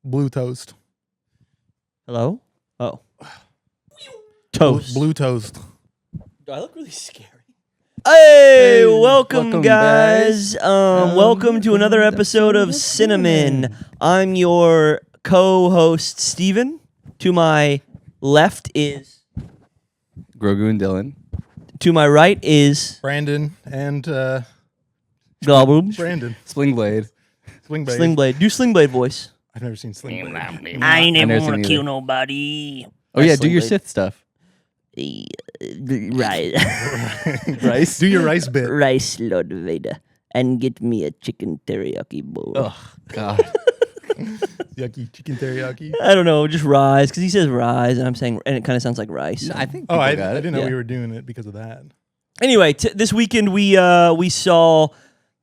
Blue toast. Hello? Oh. Toast. Blue toast. Do I look really scary? Hey, welcome welcome, guys. Welcome to another episode of Cinnamon. I'm your co-host, Steven. To my left is... Grogu and Dylan. To my right is... Brandon and Globoob. Brandon. Slingblade. Slingblade. Slingblade. Do Slingblade voice. I've never seen Slingblade. I never never want seen to either. kill nobody. Oh yeah, That's do your Slingblade. Sith stuff. Right. Rice. Do your rice bit. Rice, Lord Vader. And get me a chicken teriyaki bowl. Oh God. Yucky. Chicken teriyaki. I don't know, just rise, because he says rise, and I'm saying, and it kind of sounds like rice. No, I think. Oh, people I got it. didn't know Yeah. we were doing it because of that. Anyway, this weekend we saw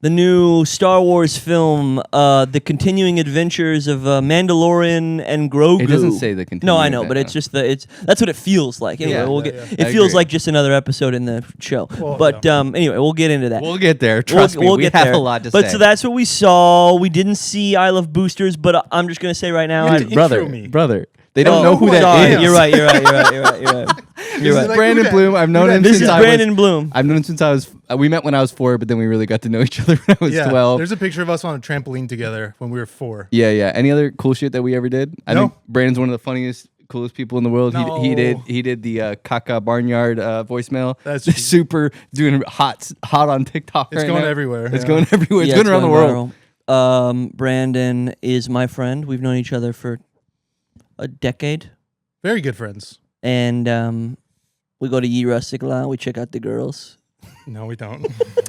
the new Star Wars film, The Continuing Adventures of Mandalorian and Grogu. It doesn't say the continuing. No, I know, but it's just that's what it feels like. Anyway, Yeah, we'll yeah, get. yeah. It I feels agree. like just another episode in the show. Well, But anyway, we'll get into that. We'll get there. Trust me. We'll We get have there. a lot to But say. so that's what we saw. We didn't see I Love Boosters, but I'm just gonna say right now, You I, did intro brother, me. brother. They don't know who that sorry, is. You're right. You're right. You're right. Like, Brandon who that- Bloom. I've known who him that- This since is I Brandon was. Bloom. I've known him since I was. We met when I was 4, but then we really got to know each other when I was Yeah. 12. There's a picture of us on a trampoline together when we were 4. Yeah, yeah. Any other cool shit that we ever did? I No. think Brandon's one of the funniest, coolest people in the world. No. He did the Kaka Barnyard voicemail. That's It's super doing hot on TikTok. It's right going now. everywhere. It's yeah. going everywhere. It's Yeah, going around the world. viral. Brandon is my friend. We've known each other for a decade, Very good friends. and we go to Ye Rustic Law. We check out the girls. No, we don't.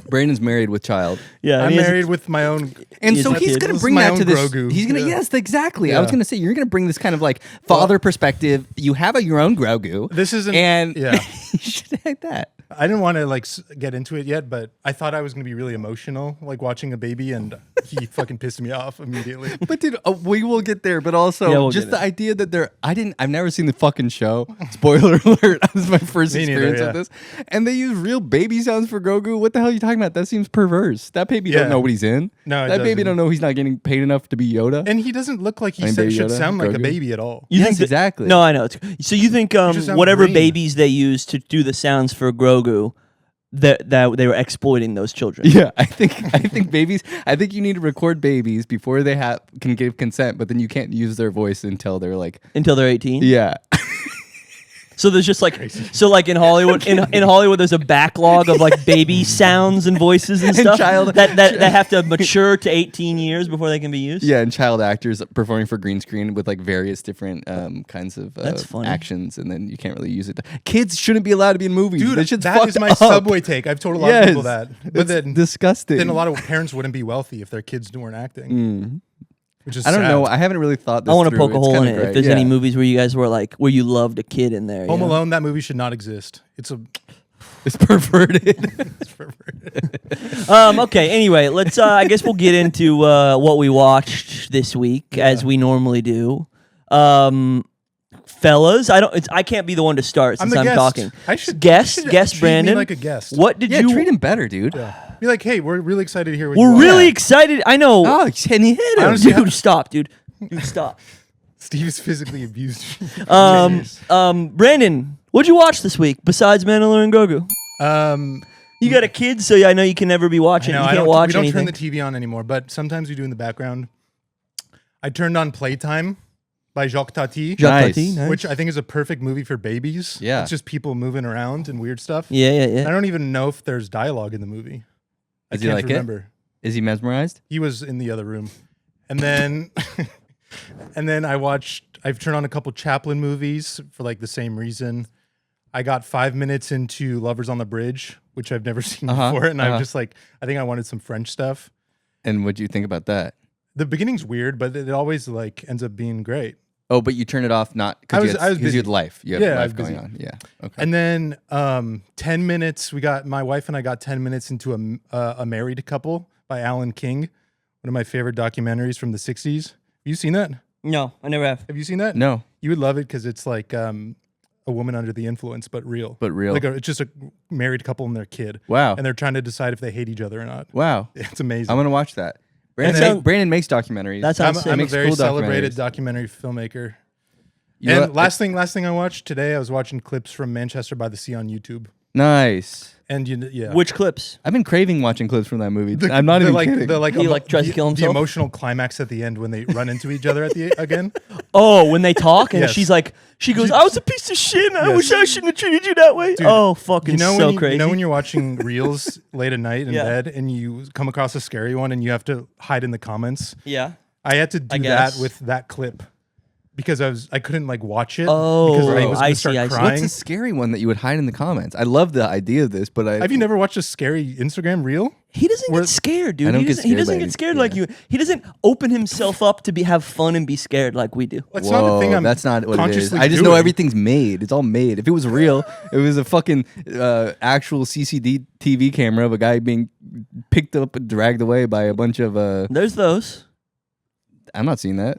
Brandon's married with child. Yeah, I'm married with my own. And He so is a he's kid. going to This is bring my that own to this. Grogu. He's going to, Yeah. yes, exactly. I was Yeah. going to say, you're going to bring this kind of like father perspective. You have your own Grogu. This isn't. And yeah. you should like that. I didn't want to like get into it yet, but I thought I was gonna be really emotional, like watching a baby, and he fucking pissed me off immediately. But dude, we will get there. But also, Yeah, we'll just get the idea that I've never seen the fucking show. Spoiler alert! This is my first Me neither, experience yeah. with this. And they use real baby sounds for Grogu. What the hell are you talking about? That seems perverse. That baby Yeah. don't know what he's in. No, it that baby doesn't. don't know he's not getting paid enough to be Yoda. And he doesn't look like he I mean, Baby should Yoda, sound like a Grogu. baby at all. You Yes, think that- exactly. No, I know. So you think just sound whatever green. babies they use to do the sounds for Grogu, that they were exploiting those children? Yeah, I think babies. I think you need to record babies before they can give consent, but then you can't use their voice until they're like, Until they're 18. yeah. So there's just like like in Hollywood in Hollywood there's a backlog of like baby sounds and voices and stuff that have to mature to 18 years before they can be used. Yeah, and child actors performing for green screen with like various different kinds of That's funny. actions, and then you can't really use it. Kids shouldn't be allowed to be in movies. Dude, that shit's that is fucked my up. Subway take. I've told a lot of people that. But It's then, disgusting. then a lot of parents wouldn't be wealthy if their kids weren't acting. Which is I don't sad. know. I haven't really thought this I want to through. poke a It's hole in kinda it. great. If there's Yeah. any movies where you guys were like where you loved a kid in there. Home you know? Alone, that movie should not exist. It's It's perverted. perverted. Okay. Anyway, let's. I guess we'll get into what we watched this week, as we normally do. Fellas, I can't be the one to start I'm since the I'm guest. talking. I should guest treat me Brandon. like a guest. What did yeah, you? treat him better, dude. Yeah. Be like, hey, we're really excited to hear what We're you really want. excited. I know. Oh, can you hit him? Honestly, Dude, stop, dude. Dude, stop. Steve's physically abused. Brandon, what'd you watch this week besides Mandalorian and Grogu? You got a kid, so I know you can never be watching. No, You I can't don't, watch we don't anything. turn the TV on anymore, but sometimes we do in the background. I turned on Playtime by Jacques Tati, Nice. Nice. which I think is a perfect movie for babies. Yeah. It's just people moving around and weird stuff. Yeah. I don't even know if there's dialogue in the movie. Does I he can't like it? remember. Is he mesmerized? He was in the other room. And then and then I've turned on a couple Chaplin movies for like the same reason. I got 5 minutes into Lovers on the Bridge, which I've never seen before. And I'm just like, I think I wanted some French stuff. And what do you think about that? The beginning's weird, but it always like ends up being great. Oh, but you turn it off not I because was you busy. had life. You had Yeah, I life was going busy. on. Yeah. Okay. And then 10 minutes, my wife and I got 10 minutes into a Married Couple by Alan King, one of my favorite documentaries from the 60s. Have you seen that? No, I never have. Have you seen that? No, You would love it because it's like a woman under the influence, but real. but real. It's just a married couple and their kid. Wow. And they're trying to decide if they hate each other or not. Wow. It's amazing. I'm gonna watch that. Brandon makes documentaries. That sounds sick. I'm a Makes very cool celebrated documentaries. documentary filmmaker. You And know what? last thing I watched today, I was watching clips from Manchester by the Sea on YouTube. Nice. And yeah, Which clips? I've been craving watching clips from that movie. I'm not even kidding. He, like, tries to kill the himself? emotional climax at the end when they run into each other again. Oh, when they talk and Yes. she goes, I was a piece of shit and I Yes. wish I shouldn't have treated you that way. Dude, oh, fucking so crazy. You know when you're watching reels late at night in Yeah. bed and you come across a scary one and you have to hide in the comments? yeah. I had to do guess. that with that clip because I couldn't like watch it Oh, because I was I gonna see, start I see. crying. What's a scary one that you would hide in the comments? I love the idea of this, but Have you never watched a scary Instagram reel? He doesn't get scared, dude. I don't He get doesn't, he scared doesn't by get it, scared yeah. like you. He doesn't open himself up to have fun and be scared like we do. That's not the thing. That's not what it is. consciously I just know doing. everything's made. It's all made. If it was real, it was a fucking actual CCTV camera of a guy being picked up and dragged away by a bunch of. There's those. I'm not seeing that.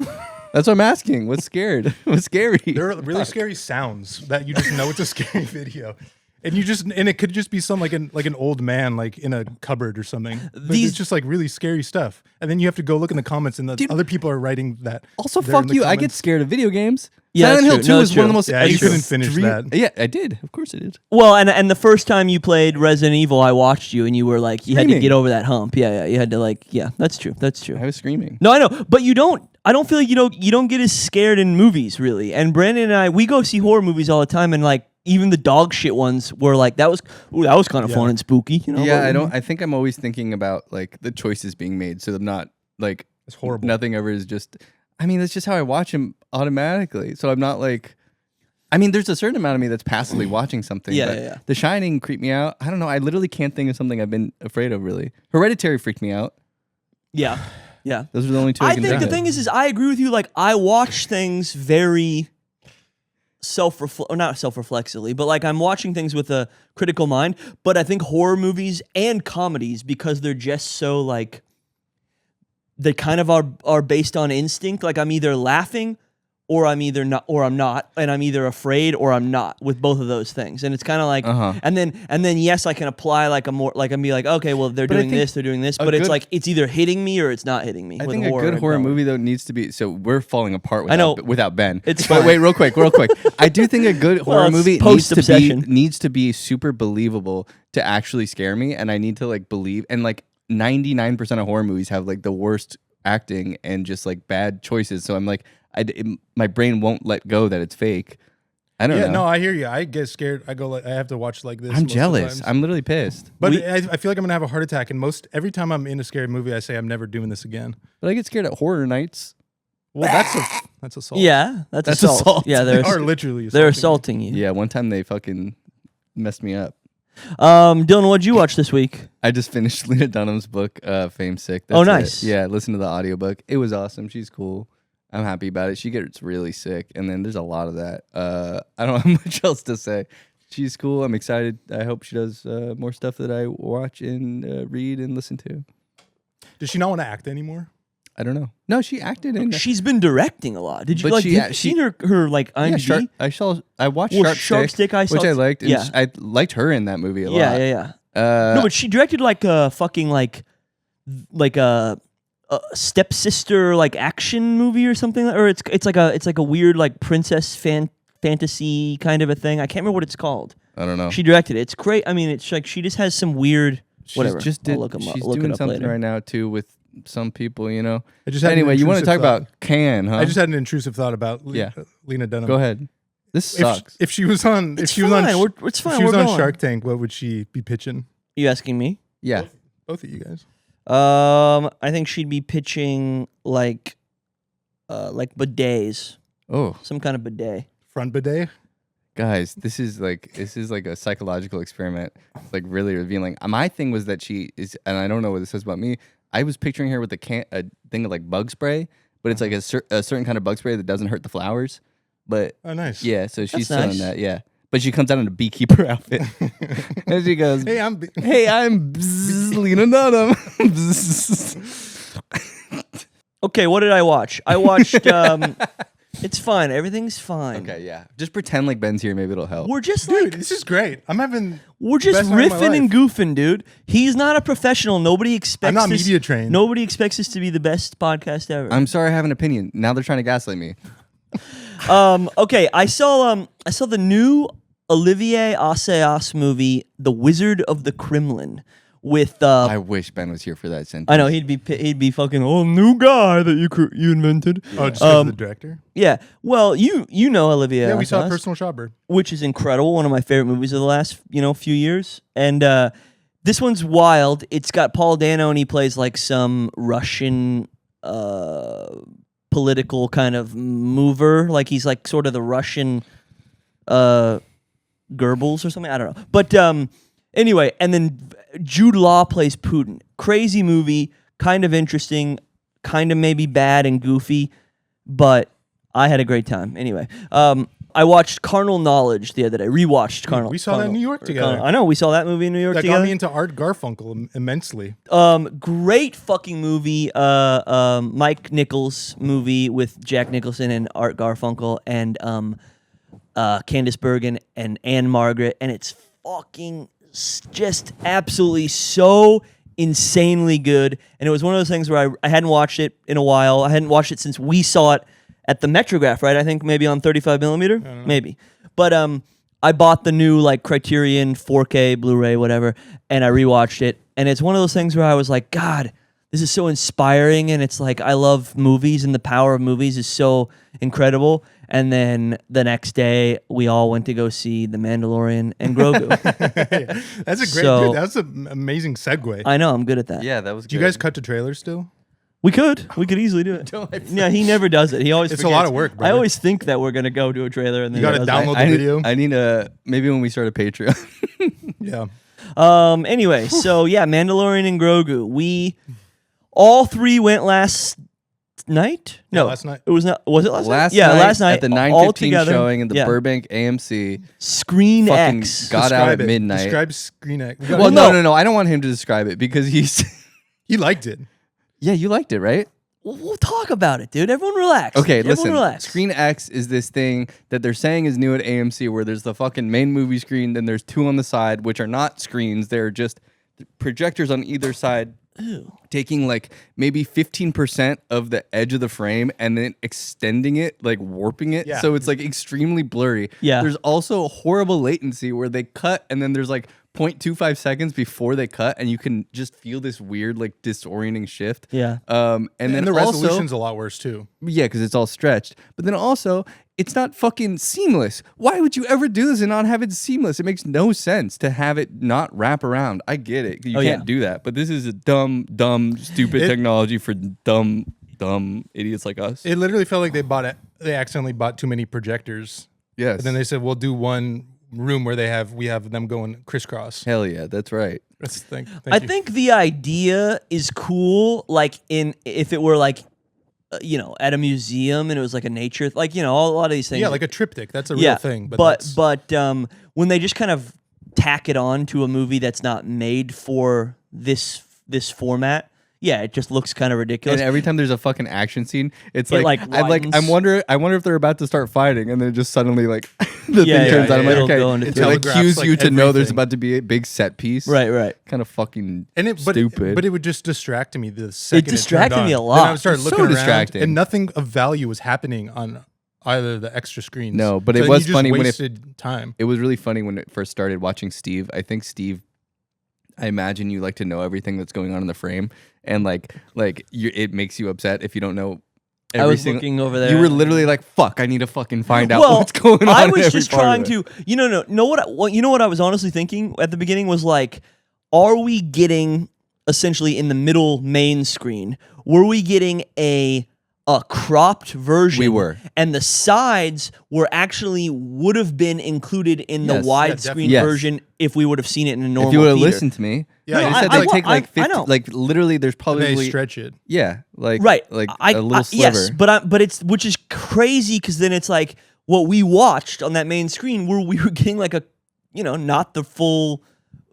That's what I'm asking. What's scared? What's scary? There are really scary sounds that you just know it's a scary video. And it could just be some like an old man like in a cupboard or something. But These- it's just like really scary stuff. And then you have to go look in the comments and Dude. other people are writing that. Also, there in fuck the you. I get comments. scared of video games. Yeah, Silent that's Hill true. 2 No, is it's one of the true. most. Yeah, you couldn't finish extreme- that. Yeah, I did. Of course, I did. Well, and the first time you played Resident Evil, I watched you and you were like, you had to Screaming. get over that hump. Yeah, you had to like, yeah, that's true. That's true. I was screaming. No, I know, but you don't. I don't feel like you don't get as scared in movies really. And Brandon and I, we go see horror movies all the time, and like even the dog shit ones were like that was kind of fun and spooky. You know? Yeah, but- I don't. I think I'm always thinking about like the choices being made, so I'm not like It's horrible. Nothing ever is just. I mean, that's just how I watch them automatically. So I'm not like. I mean, there's a certain amount of me that's passively watching something. Yeah, but yeah. The Shining creeped me out. I don't know. I literally can't think of something I've been afraid of. Really, Hereditary freaked me out. Yeah, yeah. Those are the only two. I I can think the think of. thing is I agree with you. Like I watch things very not self-reflexively, but like I'm watching things with a critical mind. But I think horror movies and comedies, because they're just so like they kind of are based on instinct. Like I'm either laughing or I'm either not, or I'm not, and I'm either afraid or I'm not with both of those things. And it's kind of like, and then yes, I can apply like a more like I'm be like, okay, well they're But I doing think this, they're doing this, a but it's good- like it's either hitting me or it's not hitting me. I with think a horror good and horror comedy. movie though needs to be. So we're falling apart without, I know. without Ben. It's but fine. wait, real quick. I do think a good Well, horror it's movie post-obsession. needs to be super believable to actually scare me, and I need to like believe. And like 99% of horror movies have like the worst acting and just like bad choices. So I'm like, my brain won't let go that it's fake. I don't know. No, I hear you. I get scared. I go like I have to watch like this. I'm most of the jealous. times. I'm literally pissed. But I feel like I'm gonna have a heart attack. And every time I'm in a scary movie, I say I'm never doing this again. But I get scared at horror nights. Well, that's assault. Yeah, that's That's assault. Yeah, They are literally. they're assaulting assaulting you. Yeah, one time they fucking messed me up. Dylan, what'd you watch this week? I just finished Lena Dunham's book, Fame Sick. Oh, That's it. nice. Yeah, listen to the audiobook. It was awesome. She's cool. I'm happy about it. She gets really sick, and then there's a lot of that. I don't have much else to say. She's cool. I'm excited. I hope she does more stuff that I watch and read and listen to. Does she not want to act anymore? I don't know. No, she acted in. She's been directing a lot. Did you But like? she- Have you she- seen her like IMDb? I watched Well, Shark Shark Stick I saw which I too. liked. And Yeah. I liked her in that movie a lot. Yeah. No, but she directed like a fucking like a stepsister like action movie or something, or it's like a weird like princess fantasy kind of a thing. I can't remember what it's called. I don't know. She directed it. It's great. I mean, it's like she just has some weird whatever. She's I'll look 'em up. She's Look it doing up something later. right now too with some people, you know. I just had an Anyway, you want to intrusive talk thought. about Can, huh? I just had an intrusive thought about Yeah. Lena Dunham. Go ahead. This sucks. If she was on, It's fine. It's fine. if she was We're on going. Shark Tank, what would she be pitching? You asking me? Yeah. Both of you guys. I think she'd be pitching like bidets, Oh, some kind of bidet. Front bidet. guys, this is like a psychological experiment. It's like really revealing. My thing was that she is, and I don't know what this says about me. I was picturing her with a thing of like bug spray, but it's like a certain kind of bug spray that doesn't hurt the flowers. But Oh, nice. yeah, so she's That's still nice. in that. Yeah, but she comes out in a beekeeper outfit, and she goes, Hey, "Hey, I'm Lena Dunham." Bzz. Okay, what did I watch? I watched It's fine. Everything's fine. Okay, yeah. Just pretend like Ben's here. Maybe it'll help. We're just Dude, like this is great. we're just best night of my riffing and life. goofing, dude. He's not a professional. Nobody expects. I'm not this, media trained. Nobody expects this to be the best podcast ever. I'm sorry, I have an opinion. Now they're trying to gaslight me. Okay, I saw the new Olivier Assayas movie, The Wizard of the Kremlin, with I wish Ben was here for that sentence. I know he'd be fucking new guy that you invented. Oh, just 'cause of the director? Yeah, well, you know Olivier. Yeah, we saw Assayas, Personal Shopper. which is incredible. One of my favorite movies of the last few years, and this one's wild. It's got Paul Dano, and he plays like some Russian political kind of mover. Like he's like sort of the Russian Goebbels or something. I don't know. But anyway, and then Jude Law plays Putin. Crazy movie, kind of interesting, kind of maybe bad and goofy, but I had a great time. Anyway, I watched Carnal Knowledge the other day. Rewatched Carnal. We saw that in New York together. I know we saw that movie in New York That together. got me into Art Garfunkel immensely. Great fucking movie. Mike Nichols movie with Jack Nicholson and Art Garfunkel and Candice Bergen and Anne Margaret, and it's fucking just absolutely so insanely good. And it was one of those things where I hadn't watched it in a while. I hadn't watched it since we saw it at the Metrograph, right? I think maybe on 35 millimeter, maybe. But I bought the new like Criterion 4K Blu-ray, whatever, and I rewatched it. And it's one of those things where I was like, God, this is so inspiring, and it's like I love movies, and the power of movies is so incredible. And then the next day, we all went to go see The Mandalorian and Grogu. That's a great, So- dude. That's an amazing segue. I know, I'm good at that. Yeah, that was good. Do you guys cut to trailers still? We could easily do it. Yeah, he never does it. He always It's a lot of forgets. work, I brother. always think that we're gonna go to a trailer, and then You he gotta doesn't. download I the need, video. I need maybe when we start a Patreon. Yeah. Anyway, so yeah, Mandalorian and Grogu. We all three went last night. Yeah, No, last night. It was not. Was it last night? Last Yeah, night last night at the all 9:15 together. showing in the Yeah. Burbank AMC. Screen Fucking X. got out at midnight. Describe Screen X. Well, no. I don't want him to describe it because he's. He liked it. Yeah, you liked it, right? We'll talk about it, dude. Everyone relax. Okay, Everyone listen. relax. Screen X is this thing that they're saying is new at AMC where there's the fucking main movie screen, then there's two on the side, which are not screens. They're just projectors on either side. Taking like maybe 15% of the edge of the frame and then extending it, like warping it. Yeah. So it's like extremely blurry. Yeah. There's also horrible latency where they cut and then there's like 0.25 seconds before they cut and you can just feel this weird like disorienting shift. Yeah. And then And the also, resolution's a lot worse too. yeah, because it's all stretched. But then also, it's not fucking seamless. Why would you ever do this and not have it seamless? It makes no sense to have it not wrap around. I get it. You Oh, can't yeah. do that. But this is a dumb, stupid technology for dumb idiots like us. It literally felt like they accidentally bought too many projectors. Yes. And then they said, we'll do one room where we have them going crisscross. Hell yeah, that's right. That's the thing. I think the idea is cool. Like if it were like, at a museum and it was like a nature, like a lot of these things. Yeah, like a triptych. That's a real thing. But when they just kind of tack it on to a movie that's not made for this format, yeah, it just looks kind of ridiculous. And every time there's a fucking action scene, it's It, like, I widens. wonder if they're about to start fighting, and then just suddenly like the Yeah, thing turns yeah, out. I'm yeah. like, It'll okay, go into it things. like Telegraphs, cues like, you to know there's everything. about to be a big set piece. right. Kind of fucking but stupid. it would just distract me the second distracted turned me on. a lot. Then I would start It's looking so around, distracting. and nothing of value was happening on either the extra screens. No, but it then was you just funny when it- wasted time. It was really funny when it first started watching Steve. I think Steve, I imagine you like to know everything that's going on in the frame, and it makes you upset if you don't know. I was looking over there. You were literally like, "Fuck! I need to fucking find out Well, what's going on." I in was every just part trying of it. to, know what I was honestly thinking at the beginning was like, are we getting essentially in the middle main screen? Were we getting a cropped version? We were. And the sides would have been included in the Yes. widescreen definitely. Yes. version if we would have seen it in a normal If you would have theater. listened to me, Yeah, they no, said I- they take like I 50, know. like literally. There's And probably they stretch it. yeah, like Right. like a little sliver. Yes, but it's which is crazy because then it's like what we watched on that main screen where we were getting like a not the full.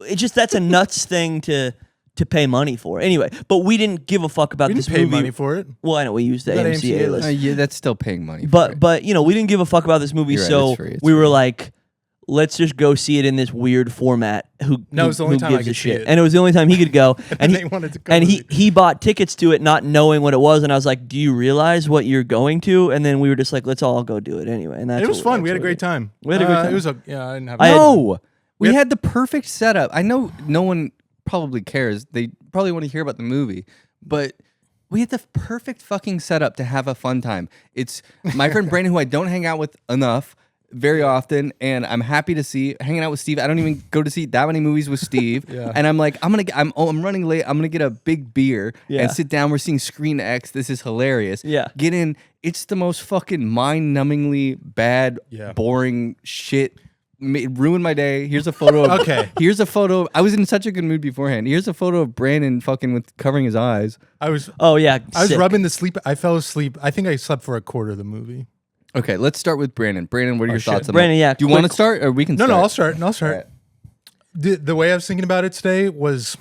It's just that's a nuts thing to to pay money for. Anyway, but we didn't give a fuck about We this didn't pay movie. money for it. Well, I know we used the We got AMC AMC A-list. Yeah, that's still paying money. But you know, we didn't give a fuck about this movie, You're right, so it's free, it's we were free. like, let's just go see it in this weird format. No, it was the only who time I gives a could see shit? it. And it was the only time he could go. And he they wanted to come and with me. he bought tickets to it, not knowing what it was. And I was like, "Do you realize what you're going to?" And then we were just like, "Let's all go do it anyway." And that's It was what- fun. that's We had a what great time. We had a great time. It was I didn't have. I had- No, we Yep. had the perfect setup. I know no one probably cares. They probably want to hear about the movie, but we had the perfect fucking setup to have a fun time. It's my friend Brandon, who I don't hang out with enough very often, and I'm happy to see hanging out with Steve. I don't even go to see that many movies with Steve, Yeah. and I'm like, I'm running late. I'm gonna get a big beer Yeah. and sit down. We're seeing Screen X. This is hilarious. Yeah. Get in. It's the most fucking mind-numbingly bad, Yeah. boring shit. Ruined my day. Here's a photo of Okay. Here's a photo. I was in such a good mood beforehand. Here's a photo of Brandon fucking with covering his eyes. I was Oh yeah, sick. rubbing the sleep. I fell asleep. I think I slept for a quarter of the movie. Okay, let's start with Brandon. Brandon, what are your shit. thoughts on Brandon, that? yeah, Do you want to quick- start or we can No, start? I'll start. No, I'll start. All right. The way I was thinking about it today was,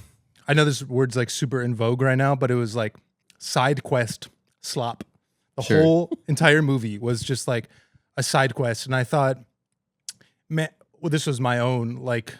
I know this word's like super in vogue right now, but it was like side quest slop. The Sure. whole entire movie was just like a side quest, and I thought, man, well, this was my own like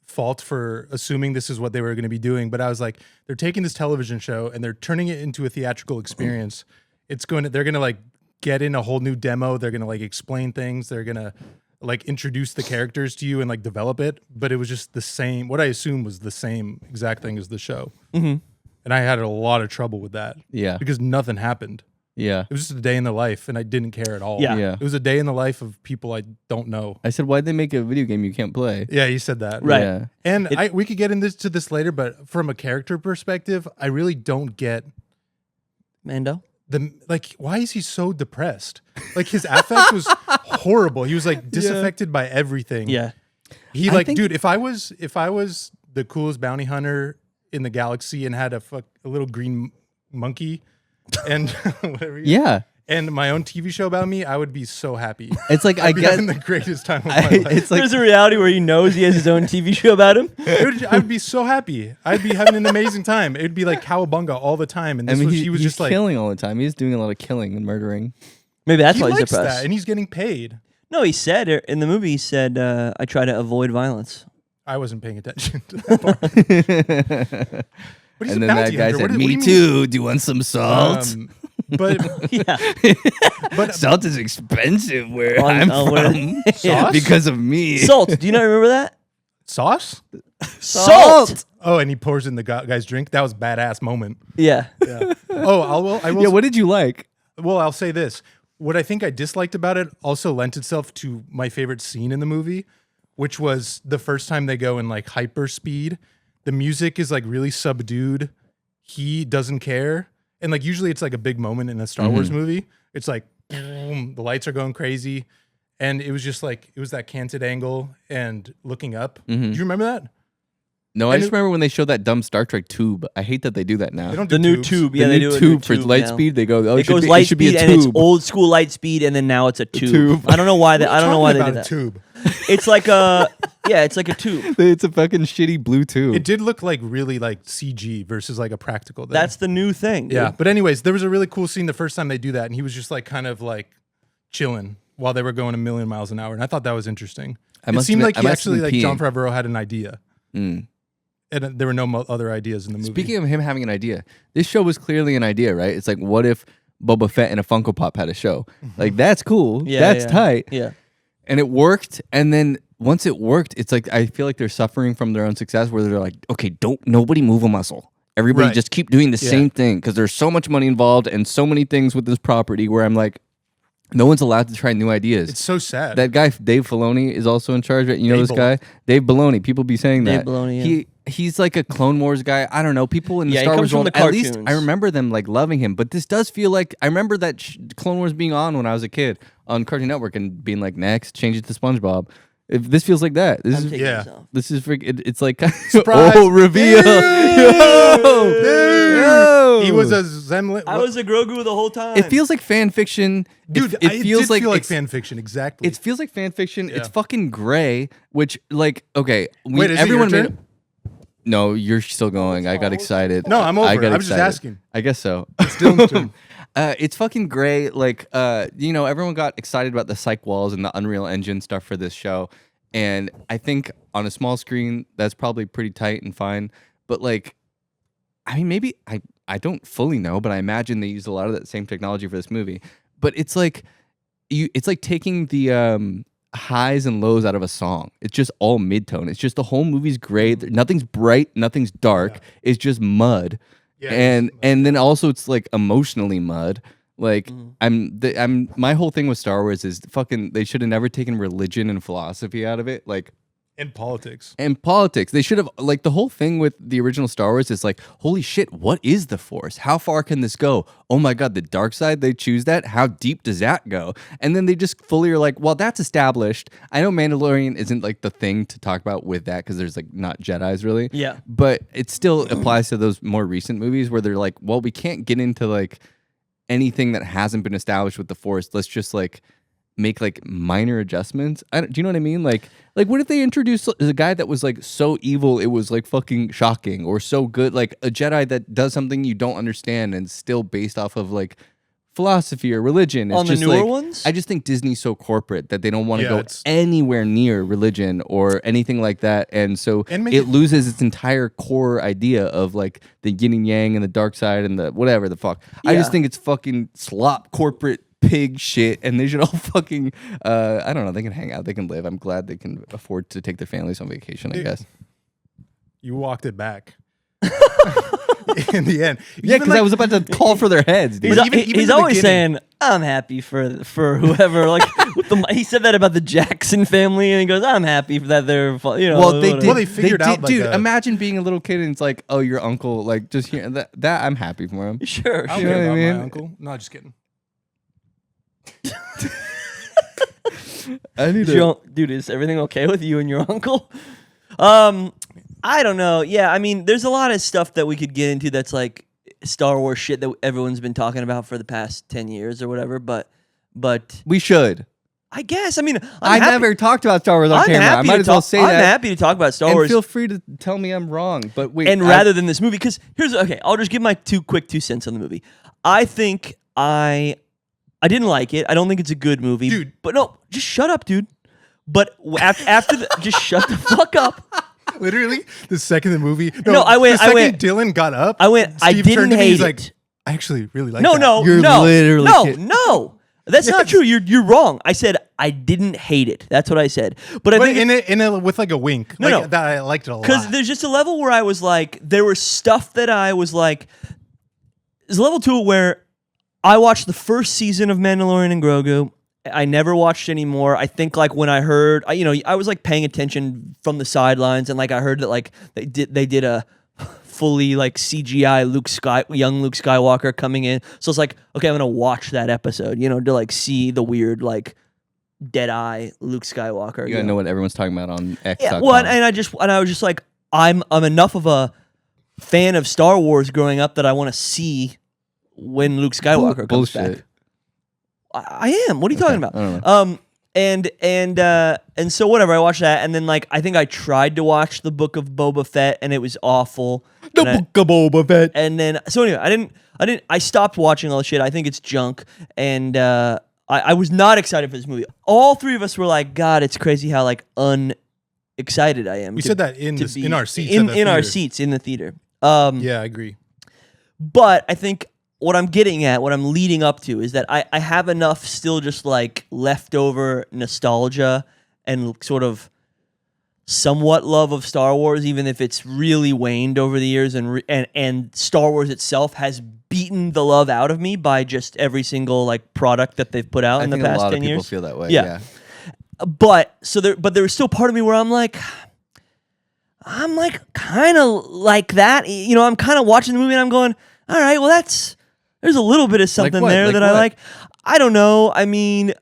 fault for assuming this is what they were going to be doing. But I was like, they're taking this television show and they're turning it into a theatrical experience. They're going to like get in a whole new demo. They're going to like explain things. They're going to like introduce the characters to you and like develop it. But it was just the same. What I assumed was the same exact thing as the show. Mhm. And I had a lot of trouble with that Yeah. because nothing happened. Yeah. It was just a day in the life, and I didn't care at all. Yeah. Yeah. It was a day in the life of people I don't know. I said, why'd they make a video game you can't play? Yeah, you said that. Right. Yeah. And we could get into this later, but from a character perspective, I really don't get Mando. why is he so depressed? Like his affect was horrible. He was like disaffected by everything. Yeah, He I like, think- dude, if I was the coolest bounty hunter in the galaxy and had a little green monkey and whatever, Yeah. and my own TV show about me, I would be so happy. It's like I I'd be get having the greatest time of my life. it's like there's a reality where he knows he has his own TV show about him. I would be so happy. I'd be having an amazing time. It would be like cowabunga all the time. And I this mean, he was he's just like, killing all the time. He's doing a lot of killing and murdering. Maybe that's he why he's likes depressed. that, and he's getting paid. No, he said in the movie. He said, "I try to avoid violence." I wasn't paying attention to that part. But he's And a then that bounty guy hunter. said, What do "Me you mean?" too. Do you want some salt? But Yeah, but Salt is expensive where On- I'm where- from Sauce? because of me." salt. Do you not remember that? sauce? Salt. Oh, and he pours in the guy's drink. That was a badass moment. Yeah. Yeah. Oh, I will. Yeah. What did you like? Well, I'll say this. What I think I disliked about it also lent itself to my favorite scene in the movie, which was the first time they go in like hyper speed. The music is like really subdued. He doesn't care. And like usually it's like a big moment in a Star Wars movie. It's like boom, the lights are going crazy. And it was just like, it was that canted angle and looking up. Do you remember that? No, I And just remember when they showed that dumb Star Trek tube. I hate that they do that now. They don't do The new tubes. tube. The Yeah, they new do a tube new for tube light now. speed. They go, oh, It should goes be, light it should be speed a and it's tube. old school light speed, and then now it's a tube. tube. I don't know why. I don't know why they Talking did about that. a tube. It's like a it's like a tube. It's a fucking shitty blue tube. It did look like really like CG versus like a practical thing. That's the new thing. Dude. Yeah, but anyways, there was a really cool scene the first time they do that, and he was just like kind of like chilling while they were going a million miles an hour, and I thought that was interesting. It must seemed have like been- he I must have actually been like John peeing. Favreau had an idea, and there were no other ideas in the movie. Speaking of him having an idea, this show was clearly an idea, right? It's like, what if Boba Fett and a Funko Pop had a show? Like, that's cool. Yeah, That's yeah. tight. Yeah. And it worked. And then once it worked, it's like, I feel like they're suffering from their own success where they're like, okay, nobody move a muscle. Everybody Right. just keep doing the Yeah. same thing because there's so much money involved and so many things with this property where I'm like, no one's allowed to try new ideas. It's so sad. That guy Dave Filoni is also in charge, right? You know Dave this guy, Dave Filoni. People be saying Dave that Filoni, yeah. he's like a Clone Wars guy. I don't know. People in the Yeah, he Star comes Wars from world, the at least cartoons. I remember them like loving him. But this does feel like I remember that Clone Wars being on when I was a kid on Cartoon Network and being like, next, change it to SpongeBob. If this feels like that. This I'm is taking yeah. this off. this is it's like Surprise. oh reveal. Yo! Yo! He was a Zemlin. I was a Grogu the whole time. It feels like fan fiction. dude. It feels did feel like it's- fan fiction. Exactly. It feels like fan fiction. It's Yeah. fucking gray, which like okay, Wait, is everyone it your made. turn? No, you're still going. I got excited. No, I'm over. I got I'm just excited. asking. I guess so. Dylan's turn. It's fucking great. Like, everyone got excited about the psych walls and the Unreal Engine stuff for this show. And I think on a small screen, that's probably pretty tight and fine. But like, I mean, maybe I don't fully know, but I imagine they used a lot of that same technology for this movie. But it's like it's like taking the highs and lows out of a song. It's just all mid-tone. It's just the whole movie's great. Nothing's bright, nothing's dark. Yeah. It's just mud. Yeah, and then also it's like emotionally mud. Like my whole thing with Star Wars is fucking they should have never taken religion and philosophy out of it. Like And politics. and politics. They should have like the whole thing with the original Star Wars is like, holy shit, what is the Force? How far can this go? Oh my god, the dark side, they choose that? How deep does that go? And then they just fully are like, well, that's established. I know Mandalorian isn't like the thing to talk about with that because there's like not Jedis really. Yeah. But it still applies to those more recent movies where they're like, well, we can't get into like anything that hasn't been established with the Force. Let's just like make like minor adjustments. Do you know what I mean? Like what if they introduced a guy that was like so evil it was like fucking shocking, or so good, like a Jedi that does something you don't understand and still based off of like philosophy or religion. It's On the just newer like, ones? I just think Disney's so corporate that they don't want to Yeah, go it's- anywhere near religion or anything like that, and so And make it it- loses its entire core idea of like the yin and yang and the dark side and the whatever the fuck. I just Yeah. think it's fucking slop corporate pig shit, and they should all fucking I don't know, they can hang out, they can live. I'm glad they can afford to take their families on vacation, I Dude. guess. You walked it back. In the end. Yeah, Even because like- I was about to call for their heads, dude. He's, even he's in the always beginning- saying, "I'm happy for whoever." Like with he said that about the Jackson family, and he goes, "I'm happy that they're Well, they whatever." did. Well, they figured out, like, dude. a- Imagine being a little kid and it's like, oh, your uncle, like just hearing that. I'm happy for him. Sure, I don't You know care what I about mean? my uncle. No, just kidding. I need Dude, is everything okay with you and your uncle? I don't know. Yeah, I mean, there's a lot of stuff that we could get into that's like Star Wars shit that everyone's been talking about for the past 10 years or whatever. But We should. I guess, I mean, I happy- never talked about Star Wars on I'm camera. I happy might to as well talk. say I'm that. happy to talk about Star And Wars. feel free to tell me I'm wrong. But wait, And rather than this movie, because here's okay, I'll just give my 2 cents on the movie. I think I didn't like it. I don't think it's a good movie, Dude. But no, just shut up, dude. But after just shut the fuck up. Literally, the second the movie. No, I went- The I second went- Dylan got up. I went, I Steve didn't turned to me, hate he's it. like, I actually really like No, that. no, You're no, literally no, kidding. no. That's not true. You're wrong. I said I didn't hate it. That's what I said. But I But think in a with like a wink. No, like, no. that I liked it a lot. because there's just a level where I was like, there was stuff that I was like, there's a level to it where I watched the first season of Mandalorian and Grogu. I never watched any more. I think like when I heard, I was like paying attention from the sidelines, and like I heard that like they did a fully like CGI young Luke Skywalker coming in. So it's like, okay, I'm gonna watch that episode, to like see the weird like dead eye Luke Skywalker. you gotta know what everyone's talking about on X. Yeah, well, and I was just like, I'm enough of a fan of Star Wars growing up that I want to see when Luke Skywalker comes Bullshit. back. I am. What are you talking about? I don't And so whatever. I watched that, and then like I think I tried to watch the Book of Boba Fett, and it was awful. The And Book of Boba Fett. and then so anyway, I stopped watching all the shit. I think it's junk, and I was not excited for this movie. All 3 of us were like, God, it's crazy how like unexcited I am. we to- said that in to this, be in our seats. in at the our theater. seats in the theater. Yeah, I agree. But I think what I'm getting at, what I'm leading up to, is that I have enough still just like leftover nostalgia and sort of somewhat love of Star Wars, even if it's really waned over the years, and Star Wars itself has beaten the love out of me by just every single like product that they've put out I in the think a past lot 10 of people years. feel that way. Yeah. But there was still part of me where I'm like kind of like that. I'm kind of watching the movie and I'm going, all right, well there's a little bit of something what? there Like that I what? like. I don't know. I mean,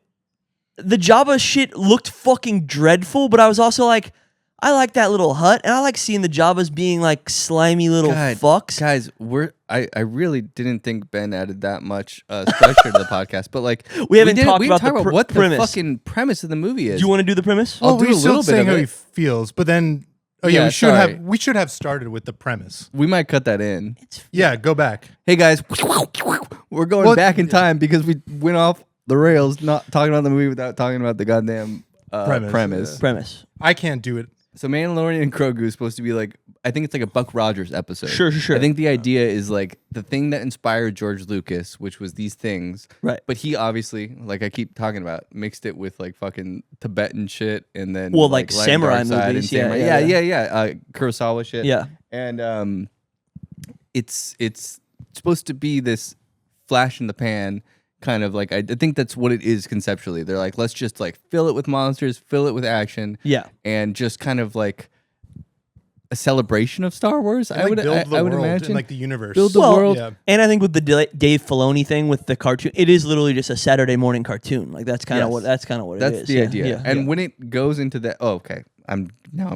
the Jabba shit looked fucking dreadful, but I was also like, I like that little hut, and I like seeing the Jabbas being like slimy little fucks. Guys, I really didn't think Ben added that much structure to the podcast, but like We haven't didn't- talked we about didn't the talk about what premise. the fucking premise of the movie is. Do you want to do the premise? I'll Well, do we're a still little bit saying of how it. he feels, but then Oh yeah, sorry. we should have started with the premise. We might cut that in. Yeah, go back. Hey guys, we're going back in time because we went off the rails, not talking about the movie without talking about the goddamn premise. I can't do it. So Mandalorian and Grogu is supposed to be like, I think it's like a Buck Rogers episode. Sure. I think the idea is like the thing that inspired George Lucas, which was these things. Right. But he obviously, like I keep talking about, mixed it with like fucking Tibetan shit and then like Light samurai Dark Side movies. And samurai. Yeah. Kurosawa shit. Yeah. And it's supposed to be this flash in the pan kind of like I think that's what it is conceptually. They're like, let's just like fill it with monsters, fill it with action, and just kind of like a celebration of Star Wars. And I would imagine and, like the universe, build the world. Yeah. And I think with the Dave Filoni thing with the cartoon, it is literally just a Saturday morning cartoon. Like that's kind of what it is. That's the idea. And when it goes into that, I'm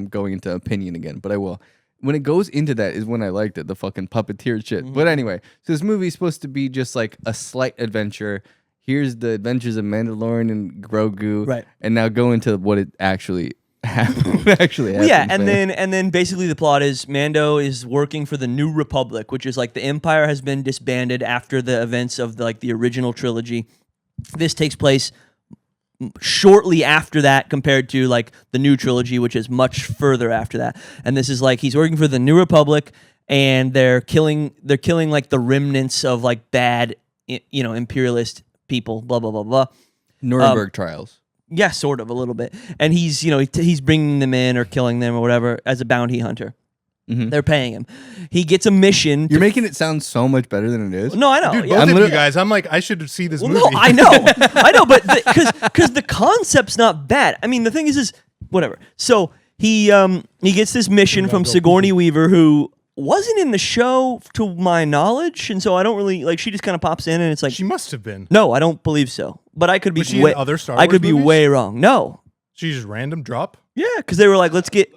going into opinion again, but I will. When it goes into that is when I liked it, the fucking puppeteer shit. Mm-hmm. But anyway, so this movie is supposed to be just like a slight adventure. Here's the adventures of Mandalorian and Grogu. Right. And now go into what it actually happened. And then basically the plot is Mando is working for the New Republic, which is like the Empire has been disbanded after the events of the original trilogy. This takes place shortly after that compared to like the new trilogy, which is much further after that. And this is like he's working for the New Republic and they're killing like the remnants of like bad imperialist people, blah blah blah blah. Nuremberg trials. Yeah, sort of a little bit. And he's he's bringing them in or killing them or whatever as a bounty hunter. Mm-hmm. They're paying him. He gets a mission. You're making it sound so much better than it is. No, I know. Dude, both of you guys, I'm like, I should see this movie. No, I know, but because the concept's not bad. I mean, the thing is whatever. So he gets this mission from Sigourney Weaver, who wasn't in the show to my knowledge, and so I don't really like. She just kind of pops in, and it's like she must have been. No, I don't believe so. But I could be. Was she in other Star Wars I could be movies? way wrong. No. She just random drop. Yeah, because they were like, let's get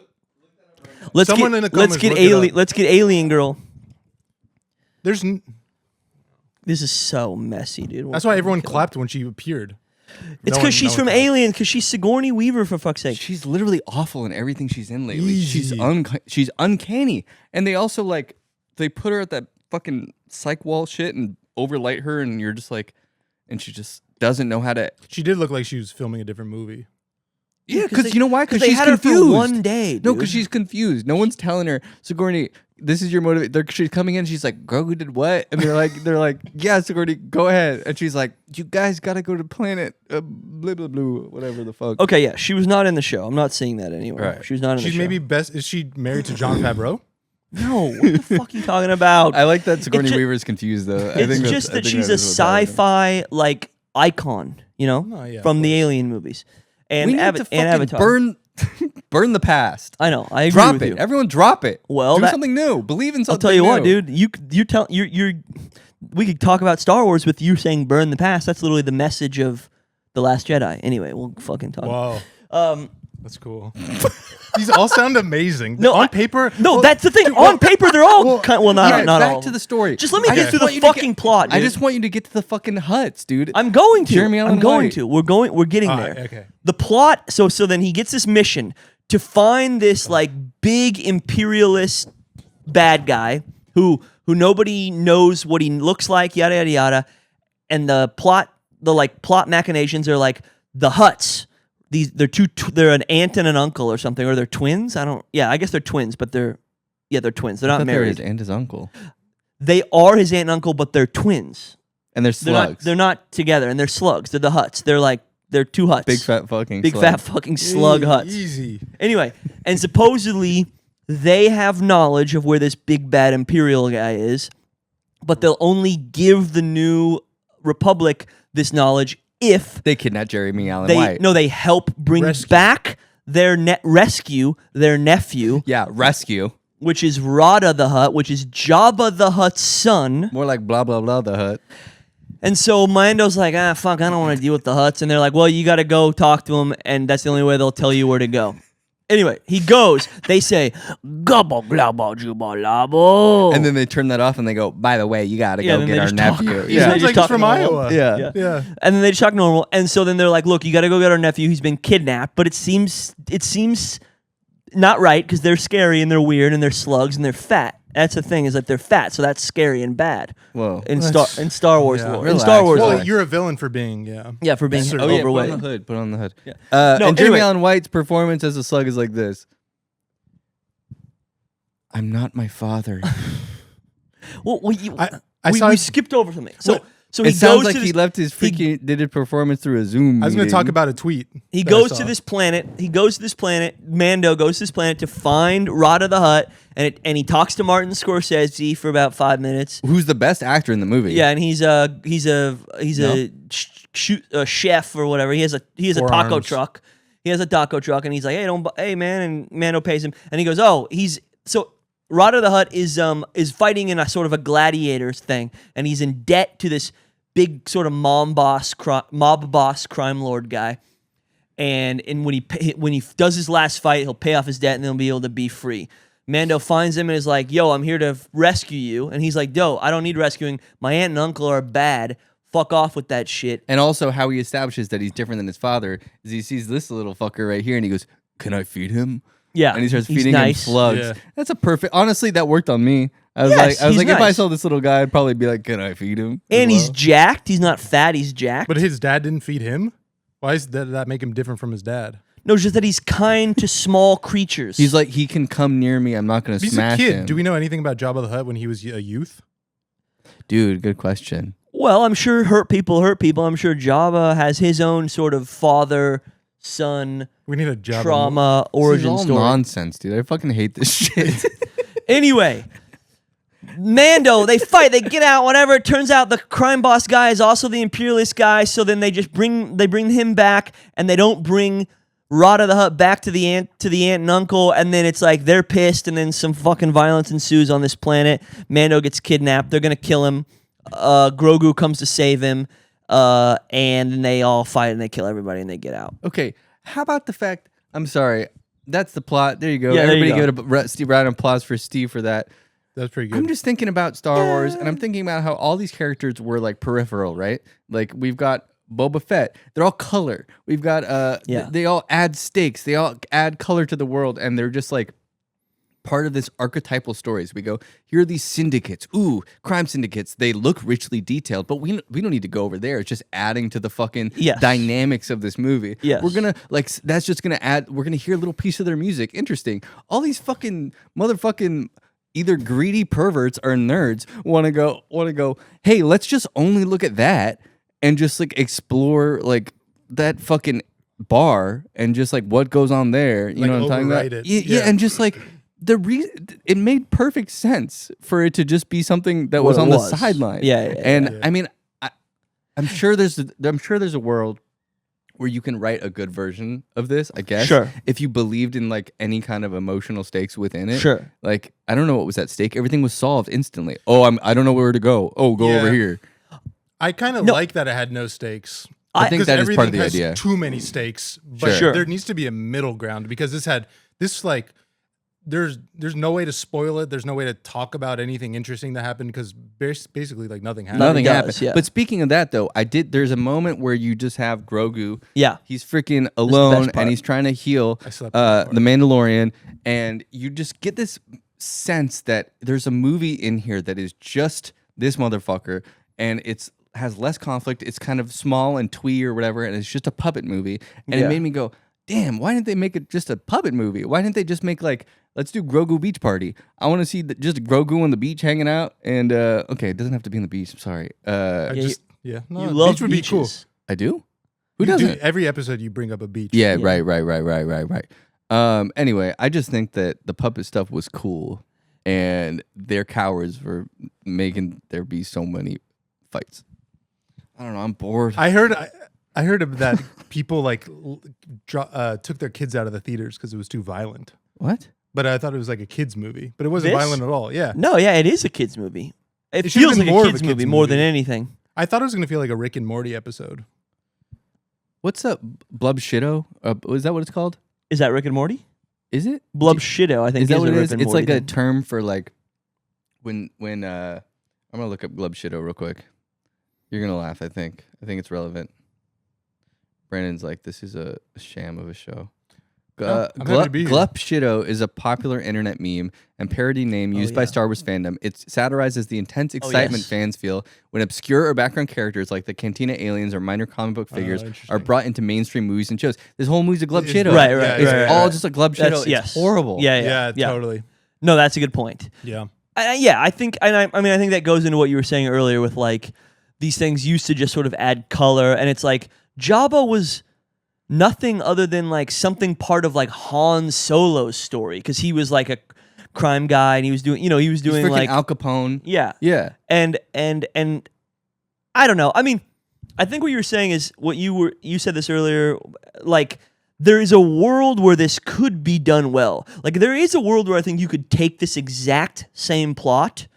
alien girl. This is so messy, dude. That's why everyone clapped when she appeared. It's because she's from Alien, because she's Sigourney Weaver, for fuck's sake. She's literally awful in everything she's in lately. Easy. She's uncanny. And they also like, they put her at that fucking psych wall shit and overlight her and you're just like, and she just doesn't know how to. She did look like she was filming a different movie. Yeah, because you know why? Because she's had confused. Her for one day, dude. No, because she's confused. No one's telling her, Sigourney, this is your motivation. She's coming in. She's like, Grogu did what? And they're like, yeah, Sigourney, go ahead. And she's like, you guys got to go to planet blah blah blah, whatever the fuck. Okay, yeah, she was not in the show. I'm not seeing that anywhere. Right. She was not in the show. She's maybe best. Is she married to Jon Favreau? No, what the fuck are you talking about? I like that Sigourney Weaver's confused though. It's just that she's a sci-fi like icon, from the Alien movies. And we need to fucking Avatar. burn the past. I know. I agree drop with it. you. Everyone, drop it. Well, do something new. Believe in something. I'll tell you new. what, dude. We could talk about Star Wars with you saying "burn the past." That's literally the message of the Last Jedi. Anyway, we'll fucking talk. Wow. That's cool. These all sound amazing. No, on paper. No, that's the thing. On paper, they're all not back all. to the story. Just let me get through the fucking plot. Dude. I just want you to get to the fucking huts, dude. I'm going to. Jeremy Allen I'm going White. to. We're getting there. Okay. The plot. So then he gets this mission to find this like big imperialist bad guy who nobody knows what he looks like. Yada yada yada. And the plot machinations are like the huts. They're an aunt and an uncle or something, or they're twins. I guess they're twins, but they're twins. They're not married. His aunt and his uncle. They are his aunt and uncle, but they're twins. And they're slugs. They're not together, and they're slugs. They're the huts. They're two huts. Big fat fucking slug huts. Easy. Anyway, and supposedly they have knowledge of where this big bad Imperial guy is, but they'll only give the New Republic this knowledge if they kidnap Jeremy Allen White. No, they help bring back their rescue their nephew. Yeah, rescue. Which is Rada the Hutt, which is Jabba the Hutt's son. More like blah blah blah the Hutt. And so Mando's like, fuck, I don't want to deal with the Hutts. And they're like, well, you got to go talk to them, and that's the only way they'll tell you where to go. Anyway, he goes. They say, gobble, globble, jubble, lobble. And then they turn that off and they go, by the way, you got to go get our nephew. He sounds like he's from Iowa. Yeah. And then they just talk normal. And so then they're like, look, you got to go get our nephew. He's been kidnapped. But it seems not right because they're scary and they're weird and they're slugs and they're fat. That's the thing is that they're fat, so that's scary and bad. Whoa. In Star Wars yeah. lore. Relax, in Star Wars Well, lore. you're a villain for being For being Sir- overweight. Put on the hood. Yeah. And Jeremy anyway. Allen White's performance as a slug is like this. I'm not my father. Well, we skipped over something. So he It sounds goes like to this, he left his freaking did his performance through a Zoom. I was going to meeting. talk about a tweet. He that I goes saw. to this planet. Mando goes to this planet to find Rada the Hutt, and he talks to Martin Scorsese for about 5 minutes. Who's the best actor in the movie? Yeah, and he's a chef or whatever. He has a Four taco arms. truck. He has a taco truck, and he's like, hey man, and Mando pays him, and he goes, Rada the Hutt is fighting in a sort of a gladiators thing, and he's in debt to this big sort of mob boss crime lord guy, and when he does his last fight, he'll pay off his debt and then he'll be able to be free. Mando finds him and is like, "Yo, I'm here to rescue you," and he's like, "Yo, I don't need rescuing. My aunt and uncle are bad. Fuck off with that shit." And also how he establishes that he's different than his father is he sees this little fucker right here and he goes, "Can I feed him?" Yeah, And he starts he's feeding nice. him slugs. Yeah. That's a perfect. Honestly, that worked on me. I was Yes, he's if I nice. saw this little guy, I'd probably be like, "Can I feed him?" And as he's well? jacked. He's not fat. He's jacked. But his dad didn't feed him? Why did that make him different from his dad? No, it's just that he's kind to small creatures. He's like, he can come near me. I'm not going to He's smash a kid. him. Do we know anything about Jabba the Hutt when he was a youth? Dude, good question. Well, I'm sure hurt people. I'm sure Jabba has his own sort of father-son We need a Jabba. trauma This is origin all story. nonsense, dude. I fucking hate this shit. Anyway, Mando, they fight, they get out, whatever. It turns out the crime boss guy is also the imperialist guy, so then they bring him back, and they don't bring Rada the Hutt back to the aunt and uncle, and then it's like they're pissed, and then some fucking violence ensues on this planet. Mando gets kidnapped. They're gonna kill him. Grogu comes to save him, and then they all fight and they kill everybody and they get out. Okay, how about the fact? I'm sorry, that's the plot. There you go. Yeah, there you Everybody go. give a Steve round of applause for Steve for that. That's pretty good. I'm just thinking about Star Wars, and I'm thinking about how all these characters were like peripheral, right? Like we've got Boba Fett. They're all color. We've got they all add stakes. They all add color to the world, and they're just like part of this archetypal stories. We go, here are these syndicates. Ooh, crime syndicates. They look richly detailed, but we don't need to go over there. It's just adding to the fucking Yes. dynamics of this movie. Yes. We're gonna that's just gonna add. We're gonna hear a little piece of their music. Interesting. All these fucking motherfucking either greedy perverts or nerds want to go. Hey, let's just only look at that and just like explore like that fucking bar and just like what goes on there. You Like, know what I'm talking about? overwrite it. Yeah, Yeah. and just like it made perfect sense for it to just be something that was What it on the was. sideline. Yeah, and yeah. I mean, I'm sure there's a world where you can write a good version of this. I guess, Sure. if you believed in like any kind of emotional stakes within it. Sure. Like I don't know what was at stake. Everything was solved instantly. Oh, I don't know where to go. Oh, go Yeah. over here. I kind of No. like that it had no stakes. I think Because that is part of everything the has idea. Too many stakes, but Sure. there needs to be a middle ground because this like there's no way to spoil it. There's no way to talk about anything interesting that happened because basically like nothing happened. Nothing does, happened. yeah. But speaking of that, though, there's a moment where you just have Grogu. Yeah. He's freaking best alone part. and he's trying to heal I slept on that the Mandalorian, and you just get this sense that there's a movie in here that is just this motherfucker, and it's has less conflict. It's kind of small and twee or whatever, and it's just a puppet movie. And Yeah. it made me go, damn, why didn't they make it just a puppet movie? Why didn't they just make like, let's do Grogu Beach Party? I want to see just Grogu on the beach hanging out. And okay, it doesn't have to be on the beach. I'm sorry. No, You the love beach would be cool. beaches. I do. Who You doesn't? every episode you bring up a beach. Yeah, Yeah. right. Anyway, I just think that the puppet stuff was cool, and their cowards for making there be so many fights. I don't know. I'm bored. I heard of that people like took their kids out of the theaters because it was too violent. What? But I thought it was like a kids movie, but it wasn't This? violent at all. Yeah, No, yeah, it is a kids movie. It It should've feels been like more a of kids a movie kids more than movie. anything. I thought it was gonna feel like a Rick and Morty episode. What's up, Blub Shitto? Is that what it's called? Is that Rick and Morty? Is it? Blub Shitto, I think. Is that what a it Rick is? and It's Morty like a thing. term for like when I'm gonna look up Glub Shitto real quick. You're gonna laugh. I think it's relevant. Brandon's like, this is a sham of a show. I'm happy to be here. Glup Shido is a popular internet meme and parody name used by Star Wars fandom. It satirizes the intense excitement fans feel when obscure or background characters like the Cantina aliens or minor comic book figures are brought into mainstream movies and shows. This whole movie's a Glup Shido. Right. It's all just a Glup Shido. It's horrible. Yeah, totally. No, that's a good point. Yeah. I think, I think that goes into what you were saying earlier with like these things used to just sort of add color, and it's like Jabba was nothing other than like something part of like Han Solo's story, because he was like a crime guy and he was doing like Al Capone. Yeah. And I don't know. I mean, I think what you were saying is you said this earlier, like there is a world where this could be done well. Like there is a world where I think you could take this exact same plot,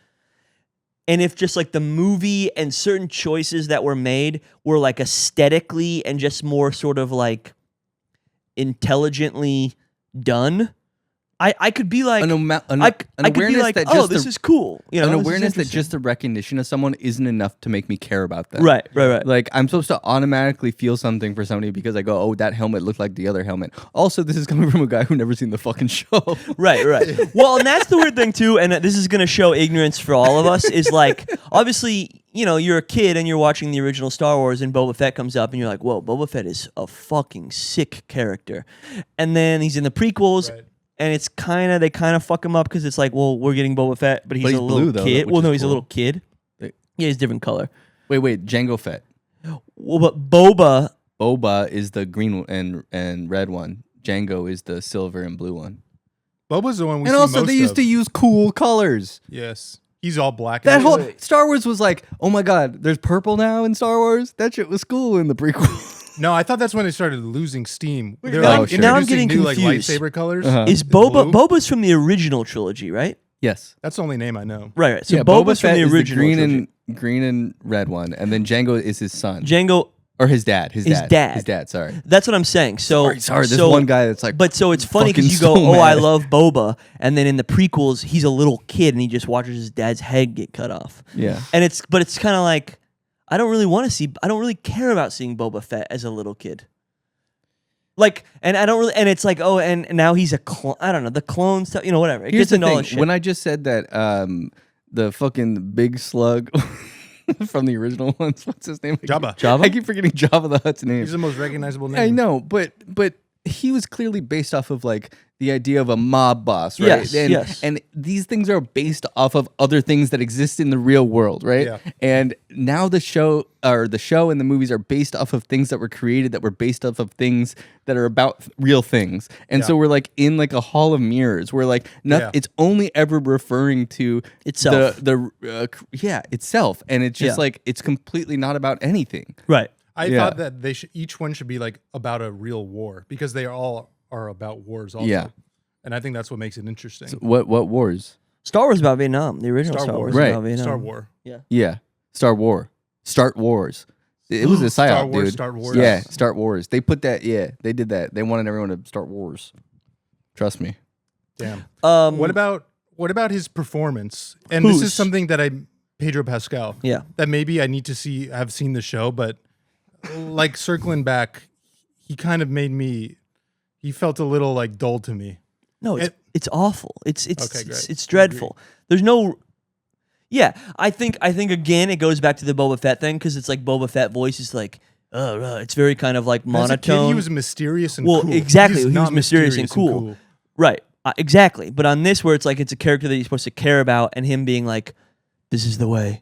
and if just like the movie and certain choices that were made were like aesthetically and just more sort of like intelligently done, I could be like, I could be like, oh, this is cool. You know, an awareness that just the recognition of someone isn't enough to make me care about them. Right. Like I'm supposed to automatically feel something for somebody because I go, oh, that helmet looked like the other helmet. Also, this is coming from a guy who never seen the fucking show. Right. Well, and that's the weird thing too, and this is gonna show ignorance for all of us, is like, obviously, you know, you're a kid and you're watching the original Star Wars and Boba Fett comes up and you're like, whoa, Boba Fett is a fucking sick character. And then he's in the prequels. Right. And it's they kind of fuck him up because it's like, well, we're getting Boba Fett, but he's a little kid. Well, no, he's a little kid. Yeah, he's a different color. Wait, Jango Fett. Well, but Boba is the green and red one. Jango is the silver and blue one. Boba's the one we see and also most they used to use cool colors. Yes. He's all black. That whole Star Wars was like, oh my god, there's purple now in Star Wars? That shit was cool in the prequel. No, I thought that's when they started losing steam. They're sure. Now I'm getting new, confused. Like lightsaber colors. Is Boba's from the original trilogy, right? Yes. That's the only name I know. Right. So Boba's from the original trilogy. Green and red one, and then Jango is his son. Or his dad. His dad, sorry. That's what I'm saying. So sorry, there's one guy that's like, but so it's funny because you go, oh, I love Boba, and then in the prequels, he's a little kid and he just watches his dad's head get cut off. Yeah. And it's kind of like, I don't really care about seeing Boba Fett as a little kid. Like, and I don't really, and it's like, oh, and now he's a clone. I don't know, the clone stuff, you know, whatever. It Here's gets the into all thing. this shit. When I just said that, the fucking big slug from the original ones, what's his name? Jabba. I keep forgetting Jabba the Hutt's name. He's the most recognizable name. I know, but he was clearly based off of like the idea of a mob boss, right? Yes. And these things are based off of other things that exist in the real world, right? Yeah. And now the show and the movies are based off of things that were created that were based off of things that are about real things. And so we're like in like a hall of mirrors where like it's only ever referring to itself. Itself. And it's just like it's completely not about anything. Right. I thought that each one should be like about a real war because they all are about wars also. Yeah. And I think that's what makes it interesting. So what wars? Star Wars about Vietnam. The original Star Wars right. about Vietnam. Star War. Yeah. Star War. Start Wars. It was a psyop, dude. Start Wars. Yeah, Start Wars. They put that, they did that. They wanted everyone to start wars. Trust me. Damn. What about his performance? And this is something that Pedro Pascal. Yeah. That maybe I need to have seen the show, but like circling back, he kind of made me, he felt a little like dull to me. No, it's awful. It's okay, great. It's dreadful. There's no. Yeah, I think again it goes back to the Boba Fett thing because it's like Boba Fett voice is like, it's very kind of like monotone. As a kid, he was mysterious and cool. Well, exactly, he was mysterious and cool. Right, exactly. But on this, where it's like it's a character that you're supposed to care about, and him being like, "This is the way."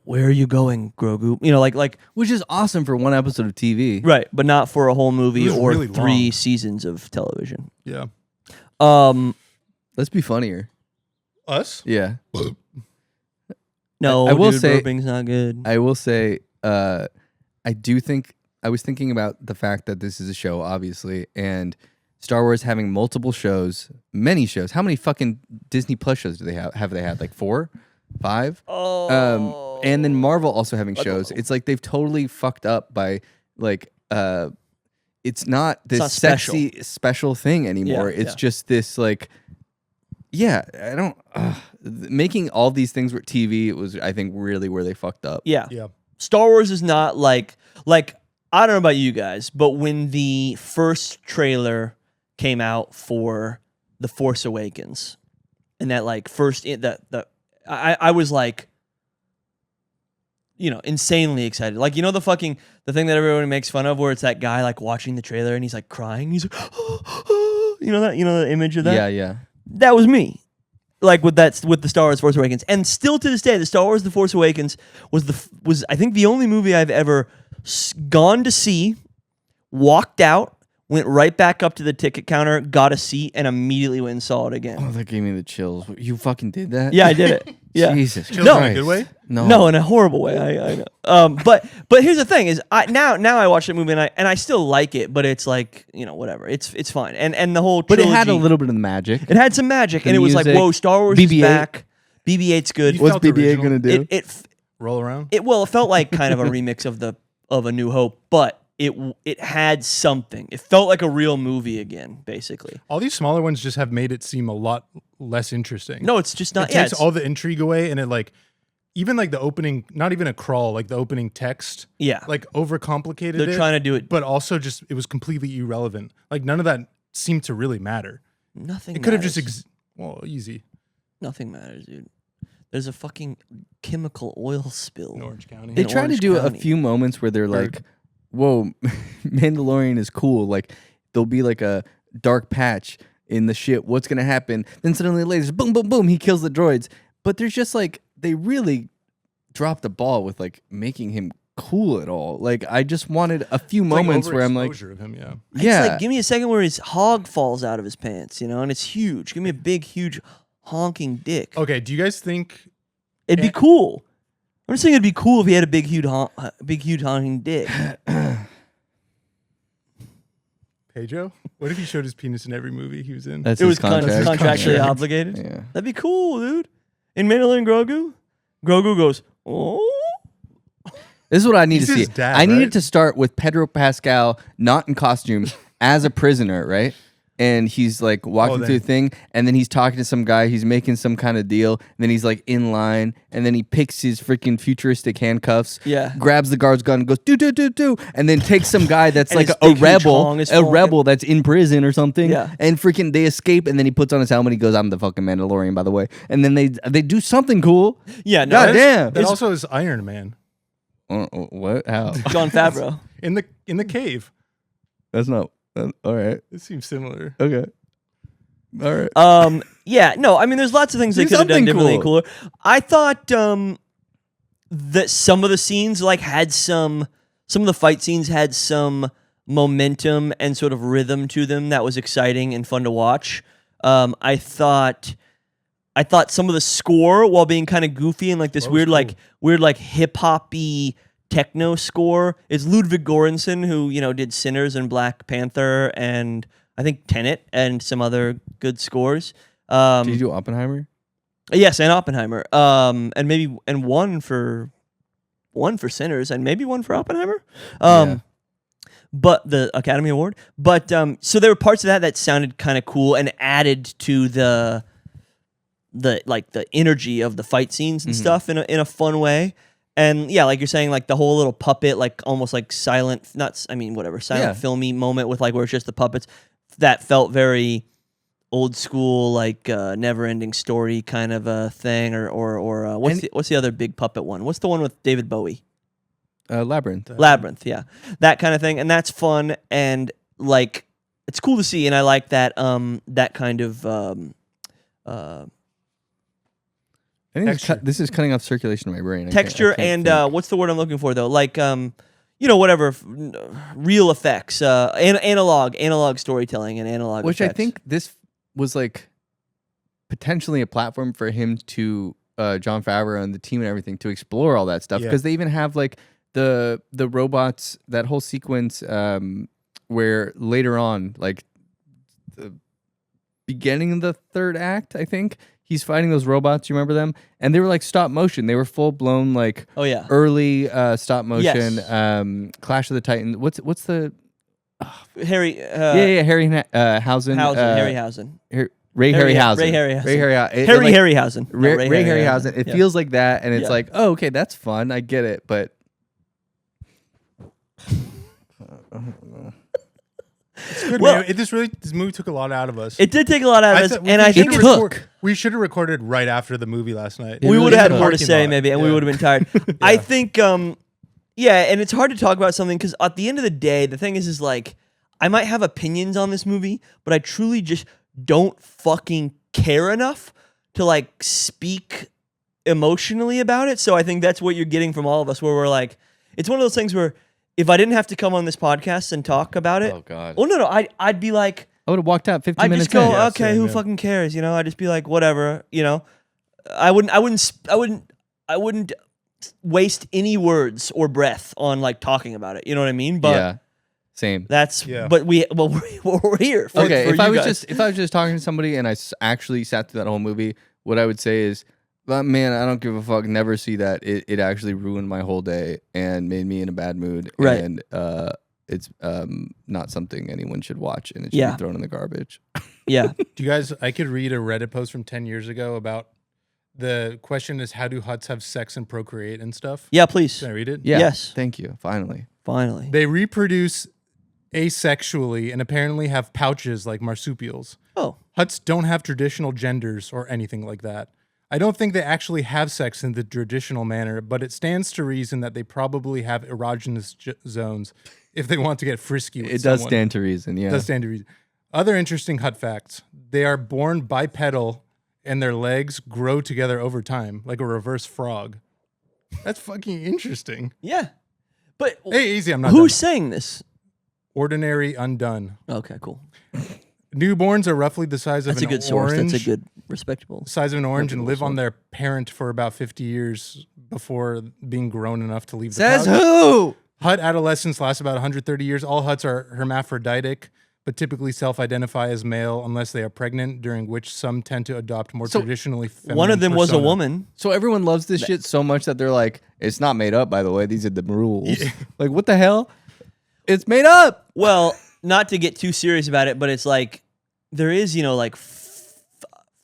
Where are you going, Grogu? You know, like which is awesome for one episode of TV, right? But not for a whole movie or really 3 seasons of television. Yeah. Let's be funnier. Us? Yeah. No, I will say roping's not good. I will say, I do think I was thinking about the fact that this is a show, obviously, and Star Wars having multiple shows, many shows. How many fucking Disney Plus shows do they have? Have they had like 4, 5? Oh. And then Marvel also having shows. It's like they've totally fucked up by like it's not this sexy special thing anymore. It's just this like I don't making all these things with TV was I think really where they fucked up. Yeah. Star Wars is not like I don't know about you guys, but when the first trailer came out for The Force Awakens, and that like I was like, insanely excited. Like, the thing that everybody makes fun of where it's that guy like watching the trailer and he's like crying. He's like, the image of that? Yeah, yeah. That was me. Like with the Star Wars Force Awakens. And still to this day, the Star Wars The Force Awakens was I think the only movie I've ever gone to see, walked out, went right back up to the ticket counter, got a seat, and immedially went and saw it again. Oh, that gave me the chills. You fucking did that? Yeah, I did it. Yeah. Jesus. Chills No. in a good way? No, in a horrible way. I know. But here's the thing: is now I watch the movie and I still like it, but it's like whatever. It's fine. And the whole But trilogy, it had a little bit of magic. It had some magic, and it was like, music, whoa, Star Wars BB-8. is back. BB-8's good. You What's felt BB-8 original. gonna do? It Roll around? it felt like kind of a remix of A New Hope, but it had something. It felt like a real movie again, basically. All these smaller ones just have made it seem a lot less interesting. No, it's just not. It takes all the intrigue away, and it like even like the opening, not even a crawl, like the opening text, yeah. like overcomplicated. They're trying to do it, but also just it was completely irrelevant. Like none of that seemed to really matter. nothing. It could have just matters. easy. Nothing matters, dude. There's a fucking chemical oil spill. In Orange County. They in try to Orange do County. a few moments where they're like, whoa, Mandalorian is cool. Like, there'll be like a dark patch in the ship. What's going to happen? Then suddenly lasers, boom, boom, boom, he kills the droids. But there's just like, they really dropped the ball with like making him cool at all. Like, I just wanted a few moments where I'm like, overexposure of him, yeah. It's yeah. like, give me a second where his hog falls out of his pants, and it's huge. Give me a big, huge honking dick. Okay, do you guys think It'd be cool. I'm just saying it'd be cool if he had a big, huge honking dick. Pedro? What if he showed his penis in every movie he was in? That's It was his contract. contractually Contract. obligated. Yeah. That'd be cool, dude. In Mandalorian Grogu goes, oh. This is what I need He's to see. his dad, I needed right? to start with Pedro Pascal, not in costume, as a prisoner, right? And he's like walking then- through the thing, and then he's talking to some guy. He's making some kind of deal, and then he's like in line, and then he picks his freaking futuristic handcuffs, Yeah. grabs the guard's gun, and goes do, and then takes some guy that's And like his a big, huge rebel, hong is falling. that's in prison or something, Yeah. and freaking they escape, and then he puts on his helmet. He goes, "I'm the fucking Mandalorian, by the way," and then they do something cool. Yeah, no, God that's damn. That also is Iron Man What? How? John Favreau. in the cave. That's not. All right. It seems similar. Okay. All right. Yeah, no, I mean, there's lots of things they Do could have done something differently cool. cooler. I thought that some of the scenes like had some of the fight scenes had some momentum and sort of rhythm to them that was exciting and fun to watch. I thought some of the score, while being kind of goofy and like this That was weird hip hoppy techno score, is Ludwig Göransson, who did Sinners and Black Panther and I think Tenet and some other good scores. Did you do Oppenheimer? Yes, and Oppenheimer. And one for Sinners and maybe one for Oppenheimer. Yeah. But the Academy Award. But so there were parts of that sounded kind of cool and added to the energy of the fight scenes and stuff in a fun way. And yeah, like you're saying, like the whole little puppet, like almost like silent filmy moment with like where it's just the puppets, that felt very old school, like never ending story kind of a thing. Or what's the other big puppet one? What's the one with David Bowie? Labyrinth. Labyrinth, yeah, that kind of thing, and that's fun and like it's cool to see, and I like that that kind of I think Texture. this is cutting off circulation in my brain. I texture can't and think. what's the word I'm looking for though? Like whatever, real effects, analog storytelling and analog. Which I effects. think this was like potentially a platform for him to Jon Favreau and the team and everything to explore all that stuff, Yeah. because they even have like the robots, that whole sequence where later on, like the beginning of the third act, I think he's fighting those robots. You remember them? And they were like stop motion. They were full blown like Oh yeah. early stop motion. Yes. Clash of the Titans. What's the Harry. Harryhausen. Harryhausen. Ray Harry- Harryhausen. Ray Harryhausen. Ray Harryhausen. Harryhausen. No, Ray Harryhausen. It Yeah. feels like that, and it's Yeah. like, oh, okay, that's fun. I get it, but Good, Well- man. This movie took a lot out of us. It did take a lot out of us, said- and I think should've it's we should have recorded right after the movie last night. we really would have had took. more to Parking say lot. maybe, and we Yeah. would have been tired. I think, yeah, and it's hard to talk about something because at the end of the day, the thing is like, I might have opinions on this movie, but I truly just don't fucking care enough to like speak emotionally about it. So I think that's what you're getting from all of us, where we're like, it's one of those things where if I didn't have to come on this podcast and talk about it, Oh God. well, no, I'd be like, I would have walked out 15 I'd minutes just go, in. Yeah, okay, same, who yeah. fucking cares? You know, I'd just be like, whatever. You know, I wouldn't waste any words or breath on like talking about it. You know what I mean? But yeah. Same. that's Yeah. but we're here. For, Okay, for if I you was guys. just talking to somebody and I actually sat through that whole movie, what I would say is, "But man, I don't give a fuck. Never see that. It actually ruined my whole day and made me in a bad mood. Right. And it's not something anyone should watch, and it should Yeah. be thrown in the garbage." yeah, Do you guys? I could read a Reddit post from 10 years ago about the question is how do huts have sex and procreate and stuff? yeah, please, Can I read it? Yeah. Yes. Thank you. Finally. finally, They reproduce asexually and apparently have pouches like marsupials. oh, Huts don't have traditional genders or anything like that. I don't think they actually have sex in the traditional manner, but it stands to reason that they probably have erogenous zones if they want to get frisky with It does someone. stand to reason. Yeah. It does stand to reason. Other interesting hut facts. They are born bipedal and their legs grow together over time, like a reverse frog. That's fucking interesting. yeah, but Hey, easy, I'm not who's done. saying this? Ordinary Undone. Okay, cool. Newborns are roughly the size of That's a an good source. orange. That's a good respectable. Size of an orange and reputable live on source. their parent for about 50 years before being grown enough to leave the Says pouch. who? Hut adolescence lasts about 130 years. All huts are hermaphroditic, but typically self-identify as male unless they are pregnant, during which some tend to adopt more traditionally feminine One of them was a persona. woman. So everyone loves this shit so much that they're like, "It's not made up, by the way. These are the rules." Like, what the hell? It's made up. Well, not to get too serious about it, but it's like there is, you know, like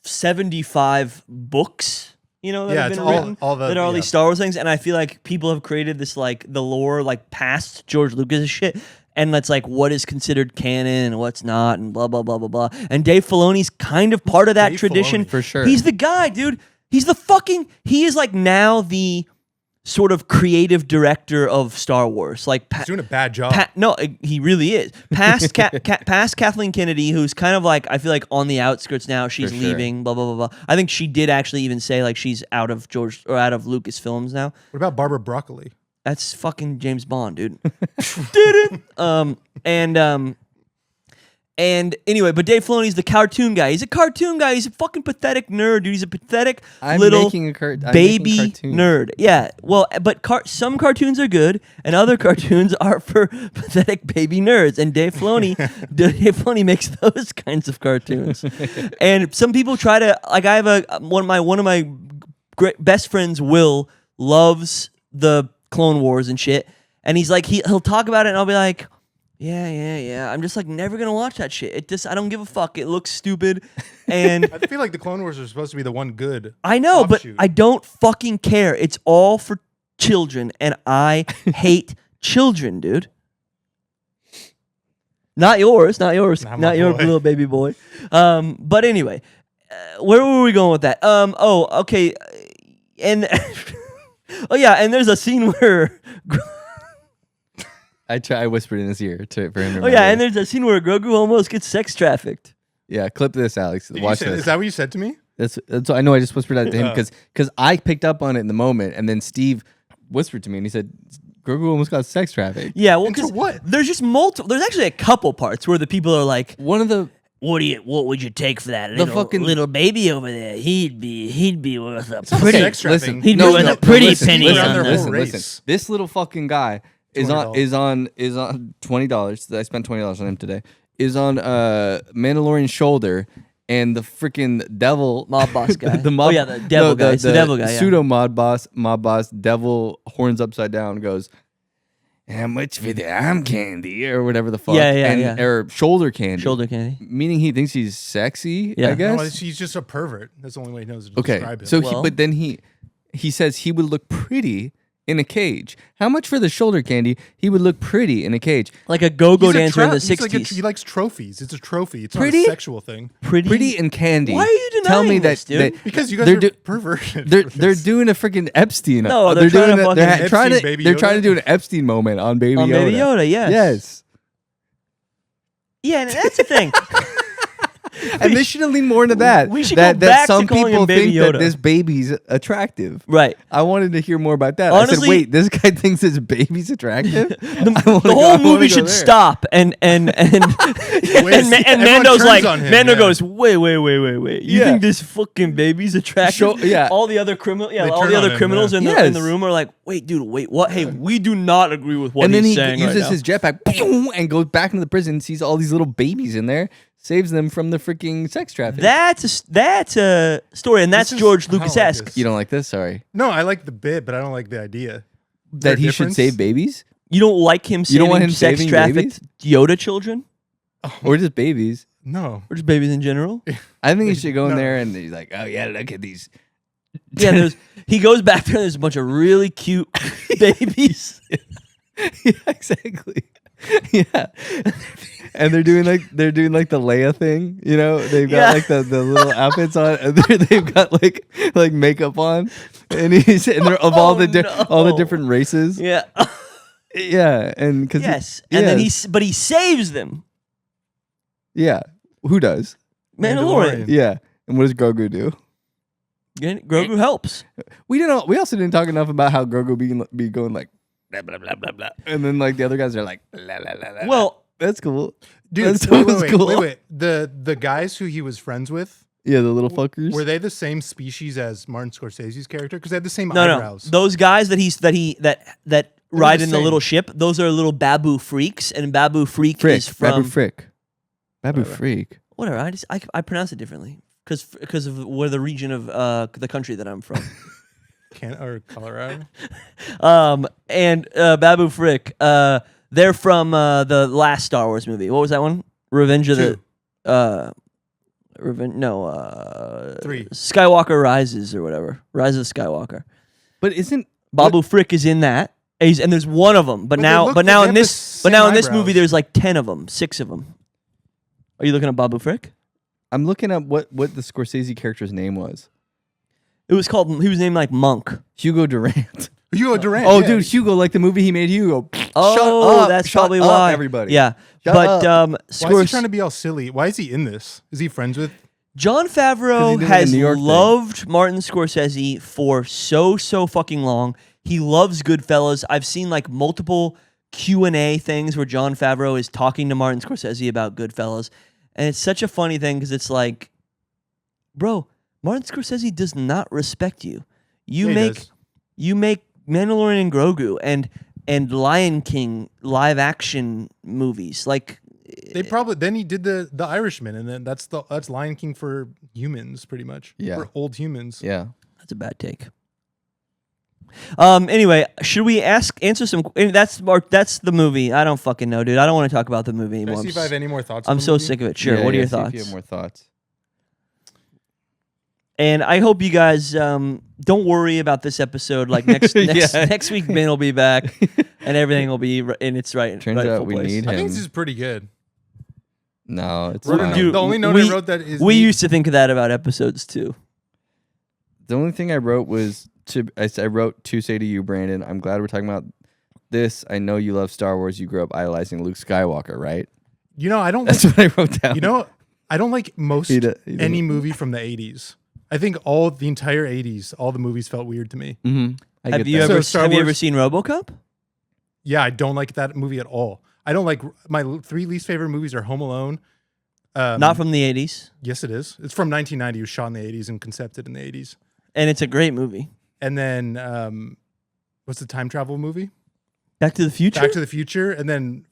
75 books, you know, that Yeah, have it's been all- written all the- that are all yeah. these Star Wars things, and I feel like people have created this like the lore like past George Lucas' shit, and that's like what is considered canon and what's not, and blah blah blah blah blah. And Dave Filoni's kind of part of that Dave tradition Filoni? For sure. He's the guy, dude. He is like now the sort of creative director of Star Wars, like He's doing a bad job. no, he really is. Past past Kathleen Kennedy, who's kind of like I feel like on the outskirts now. She's For sure. leaving. Blah blah blah blah. I think she did actually even say like she's out of out of Lucasfilms now. What about Barbara Broccoli? That's fucking James Bond, dude. Did it? And anyway, but Dave Filoni's the cartoon guy. He's a cartoon guy. He's a fucking pathetic nerd, dude. He's a pathetic I'm little making I'm baby making cartoons. nerd. Yeah. Well, but some cartoons are good, and other cartoons are for pathetic baby nerds. And Dave Filoni makes those kinds of cartoons. And some people try to like. I have one of my great best friends. Will loves the Clone Wars and shit, and he's like he'll talk about it, and I'll be like. Yeah. I'm just like never gonna watch that shit. I don't give a fuck. It looks stupid, and I feel like the Clone Wars are supposed to be the one good. I know, but offshoot. I don't fucking care. It's all for children, and I hate children, dude. Not yours, Not my not your boy. little baby boy. But anyway, where were we going with that? Oh, okay, and oh yeah, and there's a scene where. I whispered in his ear for him. To Oh yeah, and remember. there's a scene where Grogu almost gets sex trafficked. Yeah, clip this, Alex. Did you Watch say- this. Is that what you said to me? That's I know. I just whispered that to him because I picked up on it in the moment, and then Steve whispered to me, and he said, "Grogu almost got sex trafficked." Yeah, well, Into 'cause what? there's just multiple. There's actually a couple parts where the people are like, One of the What would you take for that fucking- little baby over there? He'd be worth a not pretty. sex trafficking. listen, He'd be worth a pretty penny on listen, their listen, whole listen. race. This little fucking guy is on $200. is on $20. I spent $20 on him today. Is on Mandalorian shoulder. And the freaking devil Mob boss guy. the mob, Oh, yeah, the devil guy. It's the devil guy, yeah. Pseudo mob boss, devil horns upside down goes, "How much for the arm candy?" or whatever the fuck. Yeah. Or shoulder candy. Shoulder candy. Meaning he thinks he's sexy. Yeah. I guess. No, he's just a pervert. That's the only way he knows to Okay, describe him. so Well- but then he says he would look pretty in a cage. How much for the shoulder candy? He would look pretty in a cage. Like a go-go He's a dancer in the he's like 60s. he likes trophies. It's a trophy. It's Pretty? not a sexual thing. Pretty and candy. Why are you denying Tell me this, that, dude? that Because you guys they're are do- perverted. they're doing a freaking Epstein. No, they're trying doing to they're fucking trying to Epstein Baby they're Yoda? trying to do an Epstein moment on Baby On Yoda. Baby Yoda, yes. Yes. Yeah, and that's the thing. And they should have leaned more into that. We should that go back to some calling people him Baby think that Yoda. this baby's attractive. Right. I wanted to hear more about that. I Honestly- said, wait, this guy thinks this baby's attractive? The whole movie should stop, and Mando's like, Mando goes, wait. You Yeah. think this fucking baby's attractive? Yeah. All the other criminals, They all turn the on other him, criminals yeah. in the room are like, wait, what? Hey, we do not agree with what And then he's he saying uses right now. his jetpack pew, and goes back into the prison, sees all these little babies in there, saves them from the freaking sex trafficking. That's a story, and that's This is- George I don't like Lucas-esque. this. You don't like this? Sorry. No, I like the bit, but I don't like the idea. That he should save babies? You don't like him You don't want saving him sex saving trafficked Yoda children? Or just babies? No. Or just babies in general? I think he should go in No. there and he's like, oh yeah, look at these. Yeah, he goes back there and there's a bunch of really cute babies. Yeah, exactly. Yeah. And they're doing like the Leia thing, you know? They've got Yeah. like the little outfits on, and they've got like makeup on, and they're of all the all the no. different races. Yeah. Yeah, and because Yes. And then he saves them. yeah, who does? Mandalorian. Yeah, and what does Grogu do? Grogu helps. We also didn't talk enough about how Grogu be going like blah blah blah blah blah, and then like the other guys are like la la la la. Well, that's cool, Dude, That's cool. wait. The guys who he was friends with, Yeah, the little fuckers. were they the same species as Martin Scorsese's character? Because they had the same no. eyebrows. Those guys that ride the in the same. little ship, those are little Babu freaks, and Babu freak is from Babu Freak. whatever. I pronounce it differently because of where the region of the country that I'm from. Or Colorado. And Babu Frick, they're from the last Star Wars movie. What was that one? Revenge of Two. the 3. Skywalker Rises or whatever. Rise of Skywalker. But isn't Babu Frick is in that. And there's one of them. But But now they in have this the same movie eyebrows. there's like 10 of them, 6 of them. Are you looking at Babu Frick? I'm looking up what the Scorsese character's name was. He was named like Monk. Hugo Durant. Hugo Durant. Oh, yeah. dude, Hugo, like the movie he made Hugo. Oh, Shut up, that's shut probably up, why. everybody. Yeah. Shut but up. Why is he trying to be all silly? Why is he in this? Is he friends with? John 'Cause Favreau he did the has New York thing. loved Martin Scorsese for so fucking long. He loves Goodfellas. I've seen like multiple Q&A things where John Favreau is talking to Martin Scorsese about Goodfellas. And it's such a funny thing because it's like, bro, Martin Scorsese does not respect you. You Yeah, he does. make Mandalorian and Grogu and Lion King live action movies. Like They probably then he did the Irishman, and then that's Lion King for humans, pretty much. Yeah. For old humans. Yeah. that's a bad take. Anyway, should we answer some? That's the movie. I don't fucking know, dude. I don't want to talk about the movie Can I anymore. see if I have any more thoughts? on I'm the so movie? sick of it. Sure. Yeah, What are your see if thoughts? you have more thoughts. And I hope you guys don't worry about this episode. Like next Yeah. next week, Ben will be back, and everything will be in its Turns rightful out we place. need I him. think this is pretty good. No, it's We're fine. gonna- Dude, the only note we- I wrote that is We used to think of that about episodes too. The only thing I wrote was I wrote to say to you, Brandon, I'm glad we're talking about this. I know you love Star Wars. You grew up idolizing Luke Skywalker, right? I don't. That's Like, what I wrote down. I don't like most He doesn't. any movie from the '80s. I think the entire '80s, all the movies felt weird to me. Mm-hmm. Have you that. ever So Star have you ever Wars- seen RoboCop? Yeah, I don't like that movie at all. I don't like my 3 least favorite movies are Home Alone. Not from the 80s, Yes, it is. It's from 1990. It was shot in the 80s and concepted in the 80s. and it's a great movie. And then what's the time travel movie? Back to the Future. Back to the Future, and then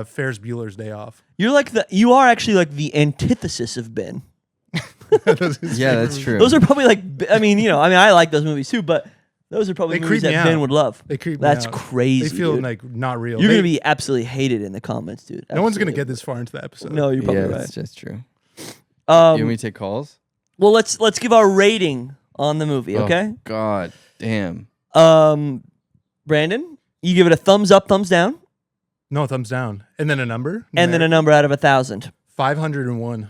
Ferris Bueller's Day Off. You are actually like the antithesis of Ben. Yeah, that's true. Those are probably like, I like those movies too, but those are probably They movies creep that me Ben out. would love. They creep me That's out. crazy. They feel dude. like not real. You're They- gonna be absolutely hated in the comments, dude. No one's gonna Absolutely. get this far into the episode. No, you're probably yeah, right. that's just true. You want me to take calls? Well, let's give our rating on the movie, okay? Oh, God damn. Brandon, you give it a thumbs up, thumbs down, No, thumbs down. And then a number? and then a number out of 1,000. 501.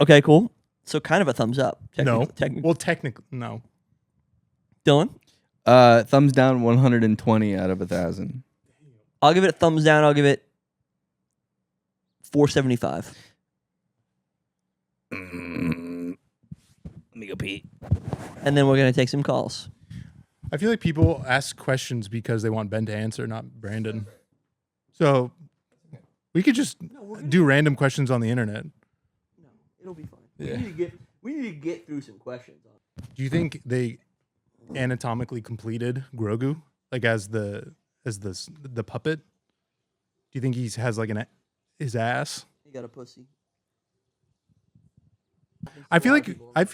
Okay, cool. So kind of a thumbs up. No. Technically. Well, technically, no. Dylan, Thumbs down 120 out of 1,000. I'll give it a thumbs down. I'll give it 475. Let me go pee. And then we're going to take some calls. I feel like people ask questions because they want Ben to answer, not Brandon. So we could just do random questions on the internet. No, it'll be fine. Yeah. We need to get through some questions. Do you think they anatomically completed Grogu, like as the puppet? Do you think he has like his ass? He got a pussy. I feel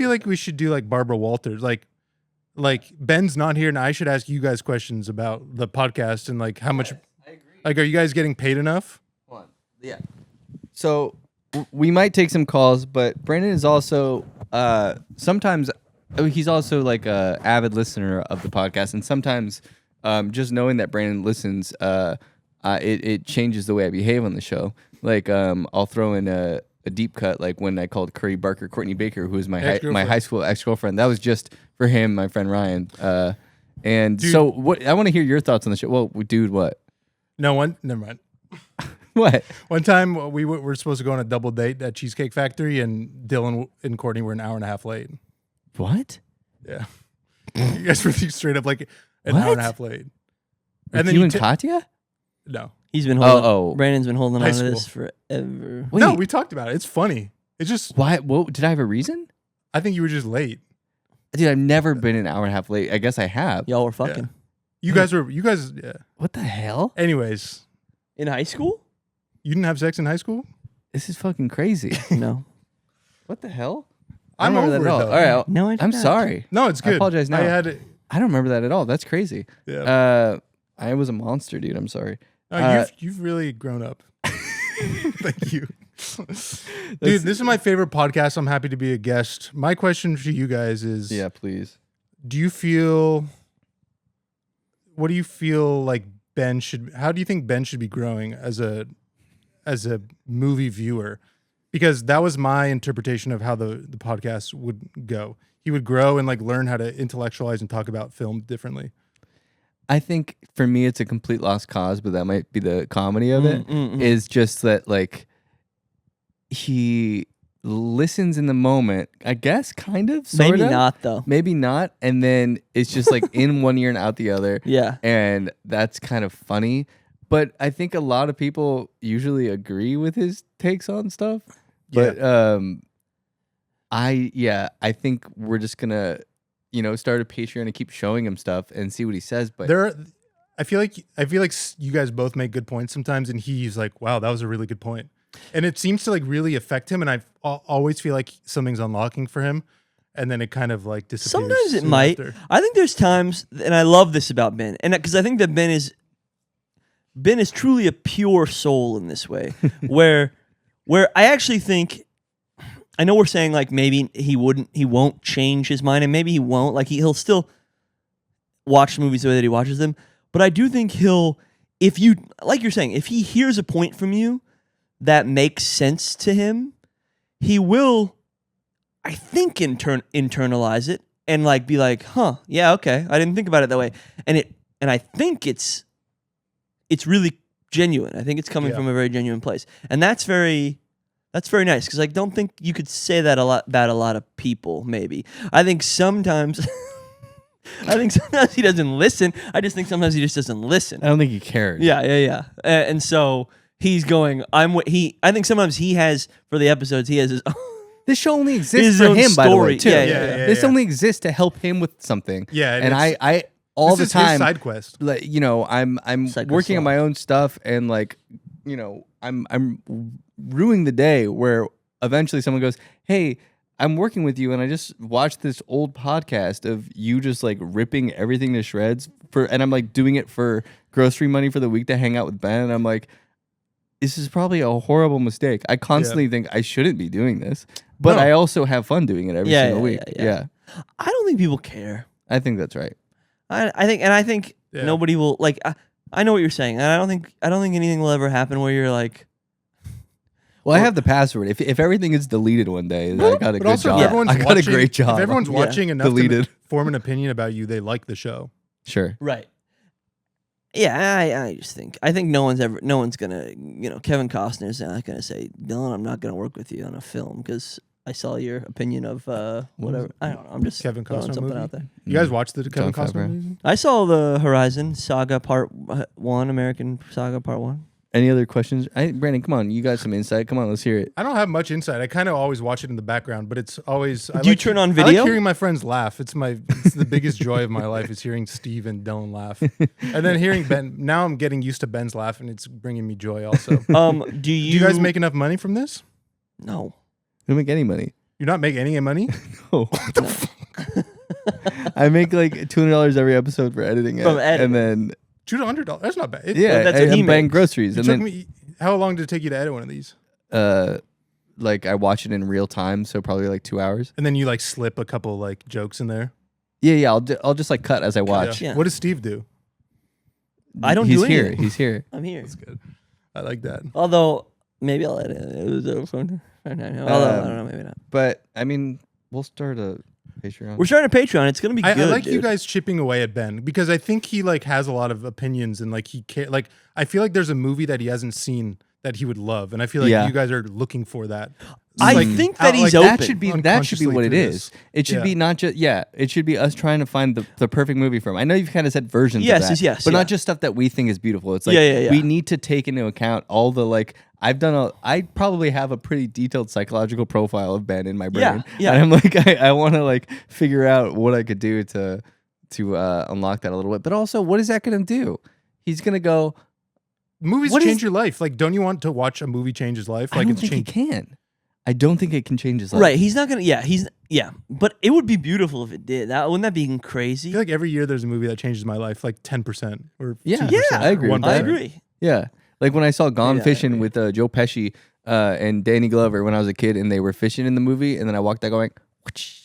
like we should do like Barbara Walters, like Ben's not here, and I should ask you guys questions about the podcast and like how much. I agree. Like, are you guys getting paid enough? Yeah. So we might take some calls, but Brandon is also sometimes he's also like a avid listener of the podcast, and sometimes just knowing that Brandon listens, it changes the way I behave on the show. Like I'll throw in a deep cut, like when I called Curry Barker Courtney Baker, who is my high school ex-girlfriend. That was just for him, my friend Ryan. And Dude. so what I want to hear your thoughts on the show. Well, dude, what? Never mind. What? One time we were supposed to go on a double date at Cheesecake Factory, and Dylan and Courtney were an hour and a half late. What? Yeah, you guys were straight up like an hour and a half late. And then you and Katya? No, He's been holding. Oh. Brandon's been holding High on to this school. forever. Wait. no, we talked about it. It's funny. It's just Why? What? Did I have a reason? I think you were just late. Dude, I've never been an hour and a half late. I guess I have. Y'all were fucking You guys yeah. What the hell? Anyways, in high school. you didn't have sex in high school? This is fucking crazy. No, What the hell? I'm I don't remember over that it at all. though. All right, no, I did I'm not. sorry. No, it's good. I apologize now. I had it. I don't remember that at all. That's crazy. Yeah. I was a monster, dude. I'm sorry. You've really grown up. Thank you. Dude, this is my favorite podcast. I'm happy to be a guest. My question to you guys is Yeah, please. what do you feel like how do you think Ben should be growing as a movie viewer? Because that was my interpretation of how the podcast would go. He would grow and like learn how to intellectualize and talk about film differently. I think for me, it's a complete lost cause, but that might be the comedy of it. Is just that like he listens in the moment, I guess, kind of, sorta. Maybe not though. Maybe not, and then it's just like in one ear and out the other. Yeah. And that's kind of funny. But I think a lot of people usually agree with his takes on stuff. But I think we're just gonna, start a Patreon and keep showing him stuff and see what he says. But I feel like you guys both make good points sometimes, and he's like, "Wow, that was a really good point," and it seems to like really affect him. And I always feel like something's unlocking for him, and then it kind of like disappears. Sometimes it soon might. after. I think there's times, and I love this about Ben, and because I think that Ben is truly a pure soul in this way, where I actually think. I know we're saying like maybe he won't change his mind, and maybe he won't. Like he'll still watch movies the way that he watches them. But I do think if you're saying, if he hears a point from you that makes sense to him, he will, I think, internalize it and like be like, huh, yeah, okay, I didn't think about it that way, and I think it's really genuine. I think it's coming from a very genuine place, and that's very nice, because I don't think you could say that about a lot of people. Maybe I think sometimes he doesn't listen. I just think sometimes he just doesn't listen. I don't think he cares. Yeah. And so he's going. I think sometimes he has, for the episodes, he has his. This show only exists His for own him, by the way, story. too. Yeah. This only exists to help him with something. Yeah, and I all this the is time, his side quest. like, I'm Side working quest on my own stuff, and like, I'm ruining the day where eventually someone goes, "Hey, I'm working with you, and I just watched this old podcast of you just like ripping everything to shreds and I'm like doing it for grocery money for the week to hang out with Ben." And I'm like, this is probably a horrible mistake. I constantly think I shouldn't be doing this, but I also have fun doing it every single week. Yeah. I don't think people care. I think that's right. I think Yeah. Nobody will like. I know what you're saying, and I don't think anything will ever happen where you're like. Well, I have the password. If everything is deleted one day, then I got a But good also, job. if everyone's I got watching, a great job. If everyone's Yeah. watching enough Deleted. to form an opinion about you, they like the show. Sure. Right. Yeah, I think no one's gonna, Kevin Costner's not gonna say, Dylan, I'm not gonna work with you on a film because I saw your opinion of whatever. I don't know. I'm just Kevin throwing Costner something movie? out there. You guys watched the Kevin Jon Costner Favreau. movie? I saw the Horizon Saga Part 1, American Saga Part 1. Any other questions? Brandon, come on. You got some insight. Come on, let's hear it. I don't have much insight. I kind of always watch it in the background, but it's always. Do you turn on I video? like hearing my friends laugh. It's the biggest joy of my life is hearing Steve and Dylan laugh, and then hearing Ben. Now I'm getting used to Ben's laugh, and it's bringing me joy also. Do Do you guys make enough money from this? No. We don't make any money. You're not making any money. Oh. I make like $200 every episode for editing it. From editing. And then $200. That's not bad. yeah, that's what he I'm buying makes. groceries. It And took then me. How long did it take you to edit one of these? like I watch it in real time, so probably like 2 hours. And then you like slip a couple like jokes in there. Yeah. I'll just like cut as I watch. Yeah. What does Steve do? I don't He's do here. anything. He's here. I'm here. That's good. I like that. Although maybe I'll edit it. It was over phone. Although I don't know, maybe not. But I mean, we'll start a Patreon. We're starting a Patreon. It's gonna be I good. like you dude. guys chipping away at Ben because I think he like has a lot of opinions and like he like I feel like there's a movie that he hasn't seen that he would love, and I feel like Yeah. you guys are looking for that. I Like, think that he's like, open. that should be what it unconsciously through is. this. It should Yeah. be not just it should be us trying to find the perfect movie for him. I know you've kind of said versions Yes, of that, yes, but yeah. not just stuff that we think is beautiful. It's like Yeah. we need to take into account all the like I probably have a pretty detailed psychological profile of Ben in my brain. Yeah. And I'm like I want to like figure out what I could do to unlock that a little bit. But also, what is that going to do? He's going to go. Movies What is- change your life. Like, don't you want to watch a movie change his life? Like, I don't it's think it changed. can. I don't think it can change his life. Right. He's not gonna. Yeah. But it would be beautiful if it did. Wouldn't that be I crazy? feel like every year there's a movie that changes my life, like 10% or Yeah. 2%, Yeah, I agree with 1%. I that. agree. Yeah. Like when I saw Gone Yeah, I Fishing agree. with Joe Pesci and Danny Glover when I was a kid and they were fishing in the movie and then I walked out going, "Whoosh."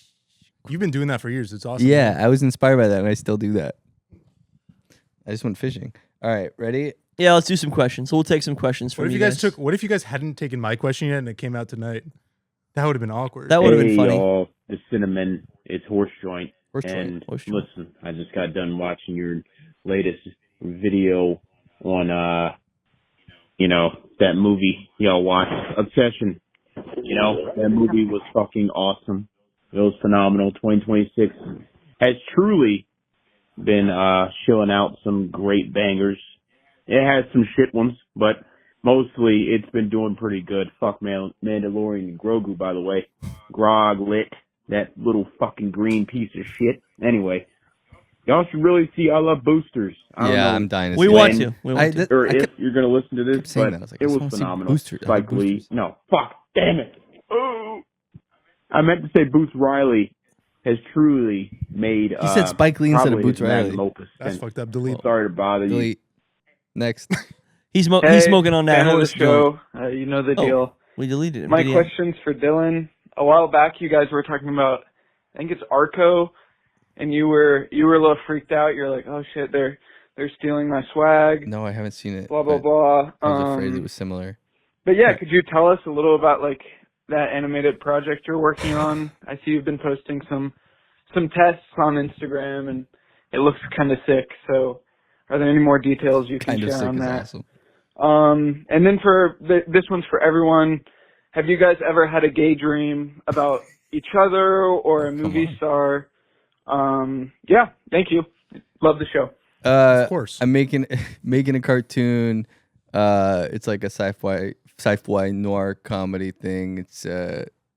You've been doing that for years. It's awesome. Yeah, I was inspired by that and I still do that. I just went fishing. All right, ready? Yeah. Let's do some questions. So we'll take some questions from What if you guys hadn't taken my question yet and it came out tonight? That would have been awkward. That would have been Hey, funny. y'all, the cinnamon, it's horse joint. Horse joint, And horse joint. listen, I just got done watching your latest video on, that movie y'all watched, Obsession. That movie was fucking awesome. It was phenomenal. 2026 has truly been shilling out some great bangers. It has some shit ones, but mostly it's been doing pretty good. Fuck Mandalorian and Grogu, by the way. Grog lit, that little fucking green piece of shit. Anyway, y'all should really see I Love Boosters. I don't Yeah, know I'm dying to We see want it. to. We want to. or I if kept- you're going to listen to kept this, saying but that. I was like, it I just was wanna see phenomenal. Booster- Spike Lee. Boosters. No, fuck, damn it. Oh. I meant to say Boots Riley has truly made He said Spike Lee instead of probably Boots his magnum Riley. opus. That's And fucked up. Delete. sorry to bother you. Delete. Next. He's Hey, smoking on that fan of the horse joint. show. You know the Oh. deal. We deleted it. My Video. question's for Dylan. A while back, you guys were talking about, I think it's Arco, and you were a little freaked out. You're like, oh shit, they're stealing my swag. No, I haven't seen it. Blah blah but blah. I was afraid it was similar. But yeah, could you tell us a little about like that animated project you're working on? I see you've been posting some tests on Instagram, and it looks kind of sick. So, are there any more details you can Kind of share sick on is that? awesome. And then for this one's for everyone. Have you guys ever had a gay dream about each other or a movie on. star? Yeah, thank you. Love the show. Of course. I'm making a cartoon. It's like a sci-fi noir comedy thing. It's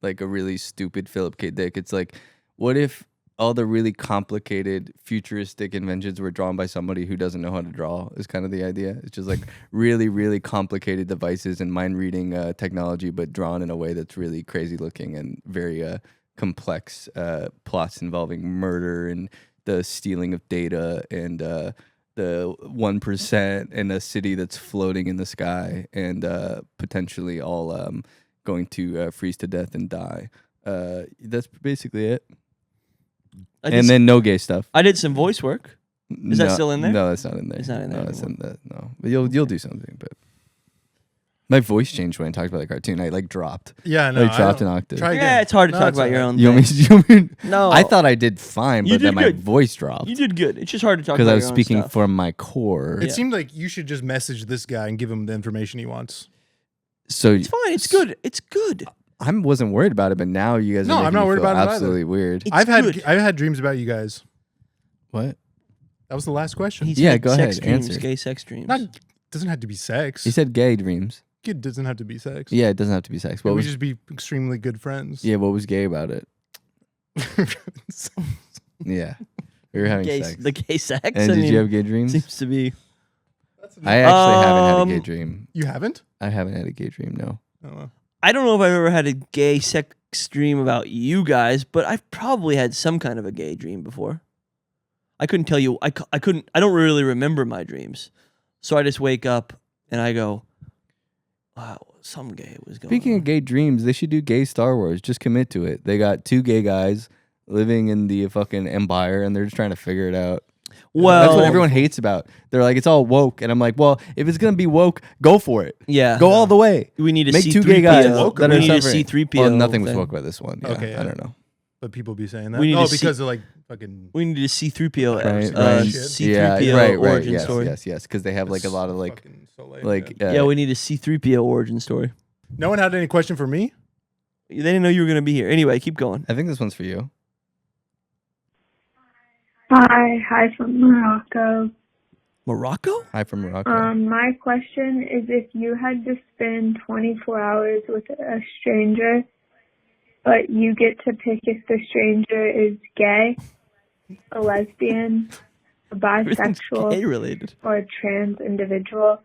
like a really stupid Philip K. Dick. It's like, what if all the really complicated futuristic inventions were drawn by somebody who doesn't know how to draw? Is kind of the idea. It's just like really, really complicated devices and mind reading technology, but drawn in a way that's really crazy looking and very complex plots involving murder and the stealing of data and the 1% in a city that's floating in the sky and potentially all going to freeze to death and die. That's basically it. I did And then no gay stuff. I did some voice work. Is that still in there? No, that's not in there. It's not in there No, that's anymore. no. But you'll do something. But my voice changed when I talked about the cartoon. I like dropped. Yeah, no. I dropped an octave. Try again. Yeah, it's hard to No, talk it's about your alright. own You want thing. me? You want me? No. I thought I did fine, You but then did my good. voice dropped You did good. It's just hard to talk about because I was your own speaking stuff. from my core. It seemed like you should just message this guy and give him the information he wants. So It's fine. It's good. It's good. I wasn't worried about it, but now you guys. No, are I'm making not me worried feel about it either. absolutely weird. It's I've good. had dreams about you guys. What? That was the last question. He's Yeah, had go sex ahead, dreams, answer. gay sex dreams. Not doesn't have to be sex. He said gay dreams. It doesn't have to be sex. Yeah, it doesn't have to be sex. What we was? just be extremely good friends. Yeah, what was gay about it? Yeah, we were having Gay, sex. the gay sex. And I did mean, you have gay dreams? seems to be. I actually haven't had a gay Um, dream. You haven't? I haven't had a gay dream. No. Oh, well. I don't know if I've ever had a gay sex dream about you guys, but I've probably had some kind of a gay dream before. I couldn't tell you. I couldn't. I don't really remember my dreams, so I just wake up and I go, "Wow, some gay was going." Speaking on. of gay dreams, they should do gay Star Wars. Just commit to it. They got two gay guys living in the fucking empire, and they're just trying to figure it out. well, That's what everyone hates about. They're like, it's all woke, and I'm like, well, if it's gonna be woke, go for it. yeah, Go all the way. We need to Make see two gay guys Woke that we are need to suffering. see 3PO. Well, nothing was thing. woke about this one. Yeah, Okay, I yeah. don't know. But people be saying that. We need Oh, to see- because they're like fucking. We need to see 3PO. Right, right. C3PO right, origin yes, story. yes, because they have like a lot of like, fucking so lame, like, yeah. Yeah, we need a C3PO origin story. No one had any question for me. They didn't know you were going to be here. Anyway, keep going. I think this one's for you. Hi from Morocco. Morocco? Hi from Morocco. My question is if you had to spend 24 hours with a stranger, but you get to pick if the stranger is gay, a lesbian, a Everything's gay bisexual, related. or a trans individual,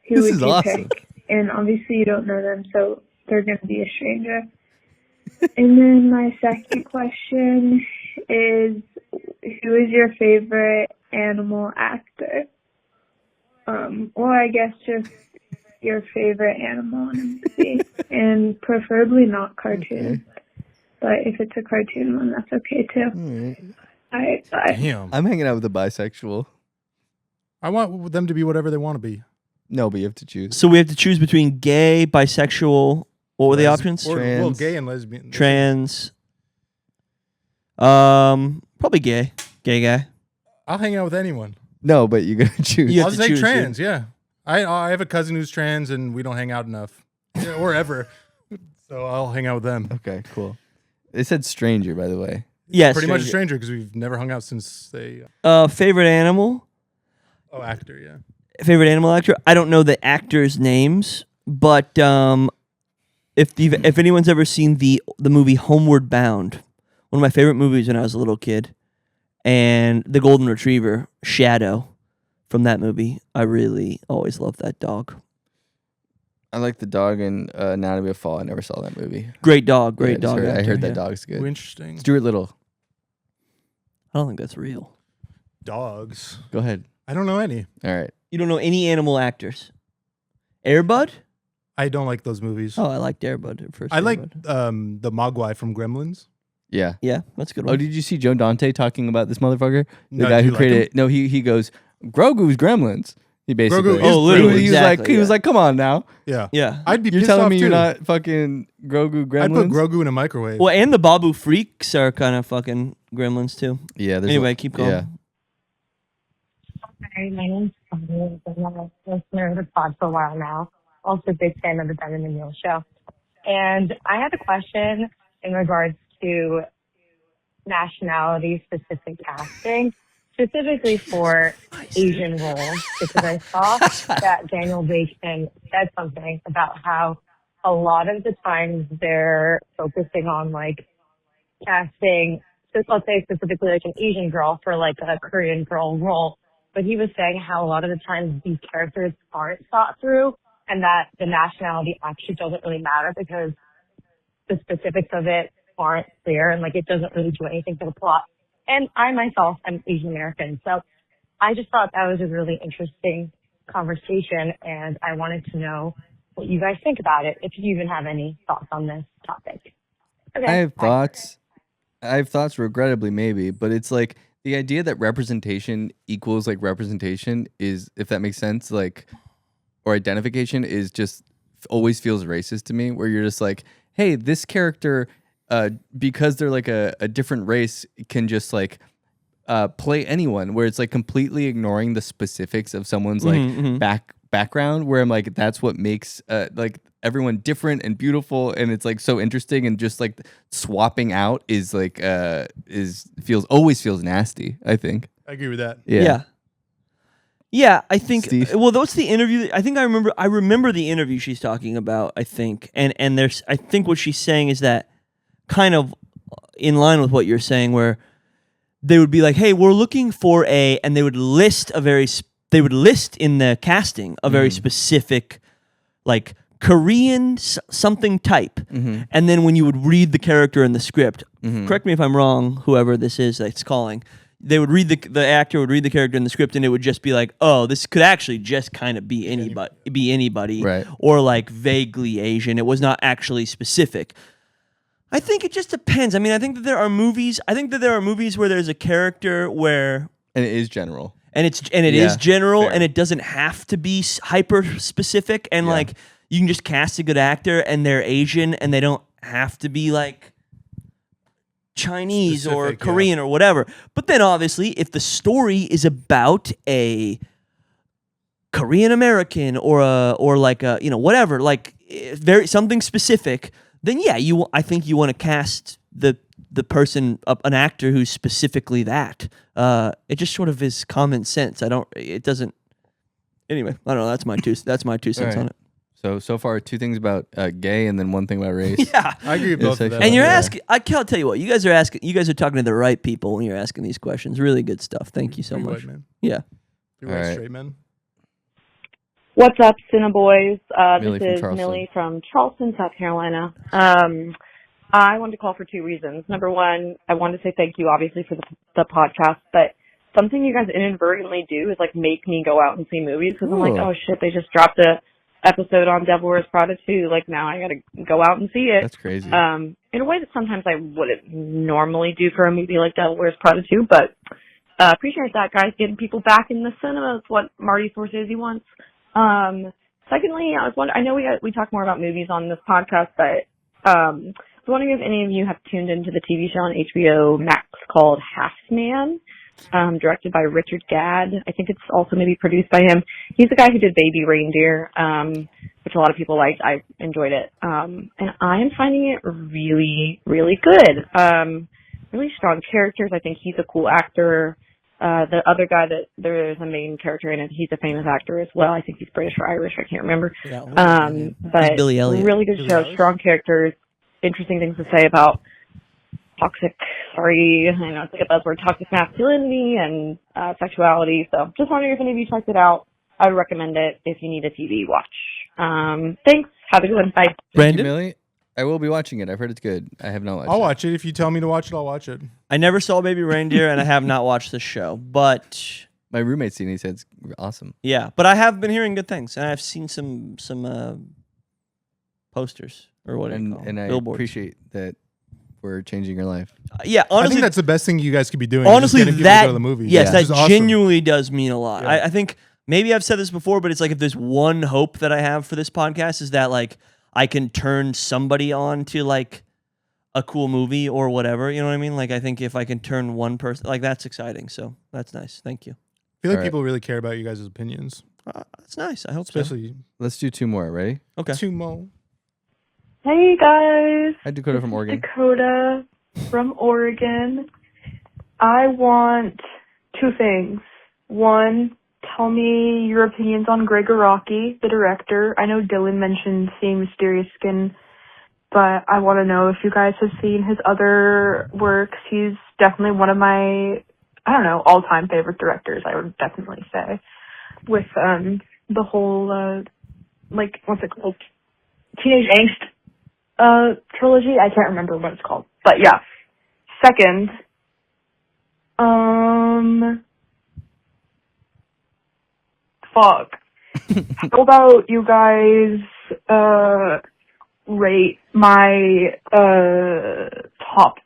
who This would is you awesome. pick? And obviously you don't know them, so they're going to be a stranger. And then my second question is, who is your favorite animal actor? Or I guess just your favorite animal in a movie. And preferably not cartoon. But if it's a cartoon one, that's okay too. Alright, bye. Damn. I'm hanging out with a bisexual. I want them to be whatever they want to be. No, but you have to choose. So we have to choose between gay, bisexual. What were the Les- options? Or, well, Trans. gay and lesbian. Trans. Probably gay. Gay guy. I'll hang out with anyone. No, but you gotta choose. You I'll have just to take choose, trans. Yeah. I have a cousin who's trans, and we don't hang out enough, yeah, or ever. So I'll hang out with them. Okay, cool. It said stranger, by the way. Yes. Pretty much a stranger because we've never hung out since they. Favorite animal? Actor. Yeah. Favorite animal actor? I don't know the actors' names, but if anyone's ever seen the movie Homeward Bound, one of my favorite movies when I was a little kid, and the golden retriever Shadow from that movie, I really always loved that dog. I like the dog in Anatomy of Fall. I never saw that movie. Great dog, Yeah, great dog. I actor, heard that yeah. dog's good. Interesting. Stuart Little. I don't think that's real. Dogs. Go ahead. I don't know any. All right. You don't know any animal actors? Airbud? I don't like those movies. Oh, I liked Airbud at first. I like Airbud. the Mogwai from Gremlins. Yeah. Yeah, that's a good Oh, one. did you see Joe Dante talking about this motherfucker? The No, guy do who you like created him? it. No, he goes, Grogu's Gremlins. He basically. Grogu is Oh, literally, He was like, exactly, he was yeah. like, come on now. Yeah. Yeah. I'd be You're pissed telling off me too. you're not fucking Grogu Gremlins? I'd put Grogu in a microwave. Well, and the Babu Freaks are kind of fucking gremlins too. Yeah. There's Anyway, keep going. Yeah. Hi, my name's Connie. I've been a listener of the pod for a while now. Also a big fan of the Ben and Neil show. And I had a question in regards to nationality-specific casting, specifically for Asian roles, because I saw that Daniel Bacon said something about how a lot of the times they're focusing on, like, casting, just let's say specifically like an Asian girl for like a Korean girl role. But he was saying how a lot of the times these characters aren't thought through and that the nationality actually doesn't really matter because the specifics of it aren't clear and like it doesn't really do anything for the plot. And I myself am Asian American, so I just thought that was a really interesting conversation and I wanted to know what you guys think about it, if you even have any thoughts on this topic. Okay, I have bye. thoughts. I have thoughts, regrettably, maybe, but it's like The idea that representation equals like representation is, if that makes sense, like, or identification is just always feels racist to me, where you're just like, hey, this character, because they're like a different race, can just like play anyone, where it's like completely ignoring the specifics of someone's like background, where I'm like, that's what makes like everyone different and beautiful, and it's like so interesting, and just like swapping out is like always feels nasty, I think. I agree with that. Yeah, I think. Steve? Well, that's the interview. I think I remember the interview she's talking about. I think, and there's. I think what she's saying is that kind of in line with what you're saying, where they would be like, "Hey, we're looking for a," and they would list a very. They would list in the casting a very specific, like Korean something type, and then when you would read the character in the script, correct me if I'm wrong, whoever this is that's calling. They would read the actor would read the character in the script, and it would just be like, oh, this could actually just kind of be anybody, Right. or like vaguely Asian. It was not actually specific. I think it just depends. I mean, I think that there are movies. Where there's a character where, And it is general. and it is general, and it doesn't have to be hyper specific. And like, you can just cast a good actor, and they're Asian, and they don't have to be like Chinese or Korean or whatever. But then obviously, if the story is about a Korean American or like a whatever, like very something specific, then yeah, I think you want to cast the person, an actor who's specifically that. It just sort of is common sense. It doesn't. Anyway, I don't know. That's my two cents on it. So far, 2 things about gay and then 1 thing about race. Yeah, I agree with both of them. and you're asking. I can't tell you what you guys are asking. You guys are talking to the right people when you're asking these questions. Really good stuff. Thank you so Three much. white men. Yeah. Three All white right. straight men. What's up, Cinnaboys? Millie This from is Charleston. Millie from Charleston, South Carolina. I wanted to call for 2 reasons. Number one, I wanted to say thank you, obviously, for the podcast, but something you guys inadvertently do is, like, make me go out and see movies, because I'm like, oh, shit, they just dropped a episode on Devil Wears Prada 2. Like, now I gotta go out and see it. That's crazy. In a way that sometimes I wouldn't normally do for a movie like Devil Wears Prada 2, but appreciate that, guys, getting people back in the cinema is what Marty Scorsese wants. Secondly, I know we talk more about movies on this podcast, but I was wondering if any of you have tuned into the TV show on HBO Max called Half Man, directed by Richard Gadd. I think it's also maybe produced by him. He's the guy who did Baby Reindeer, which a lot of people liked. I enjoyed it. And I am finding it really, really good. Really strong characters. I think he's a cool actor. The other guy that there is a main character in it, he's a famous actor as well. I think he's British or Irish. I can't remember. But Billy Elliot. Really good show, strong characters, interesting things to say about toxic, I know it's like a buzzword, toxic masculinity and sexuality. So just wondering if any of you checked it out. I would recommend it if you need a TV watch. Thanks. Have a good one. Bye. Thank you, Brandon? Millie. I will be watching it. I've heard it's good. I have not watched it. I'll watch it. If you tell me to watch it, I'll watch it. I never saw Baby Reindeer, and I have not watched the show, but My roommate's seen it. He said it's awesome. yeah, but I have been hearing good things, and I've seen some posters or what And I billboards. appreciate that we're changing your life. Yeah, I honestly, think that's the best thing you guys could be doing. is just honestly, getting people to that go to the movies. yes, Which that is awesome. genuinely does mean a lot. Yeah. I think maybe I've said this before, but it's like if there's one hope that I have for this podcast is that like I can turn somebody on to like a cool movie or whatever. You know what I mean? Like I think if I can turn one person, like that's exciting. So that's nice. Thank you. I feel like All right. people really care about you guys' opinions, That's nice. I hope so. especially Let's do 2 more. Ready? Okay. Tumo. Hey guys, Hi, Dakota from Oregon. Dakota from Oregon. I want 2 things. One, tell me your opinions on Gregoraki, the director. I know Dylan mentioned seeing Mysterious Skin, but I want to know if you guys have seen his other works. He's definitely one of my, all-time favorite directors, I would definitely say. With the whole, what's it called? Teenage Angst trilogy. I can't remember what it's called. But yeah. Second, fuck. How about you guys rate my top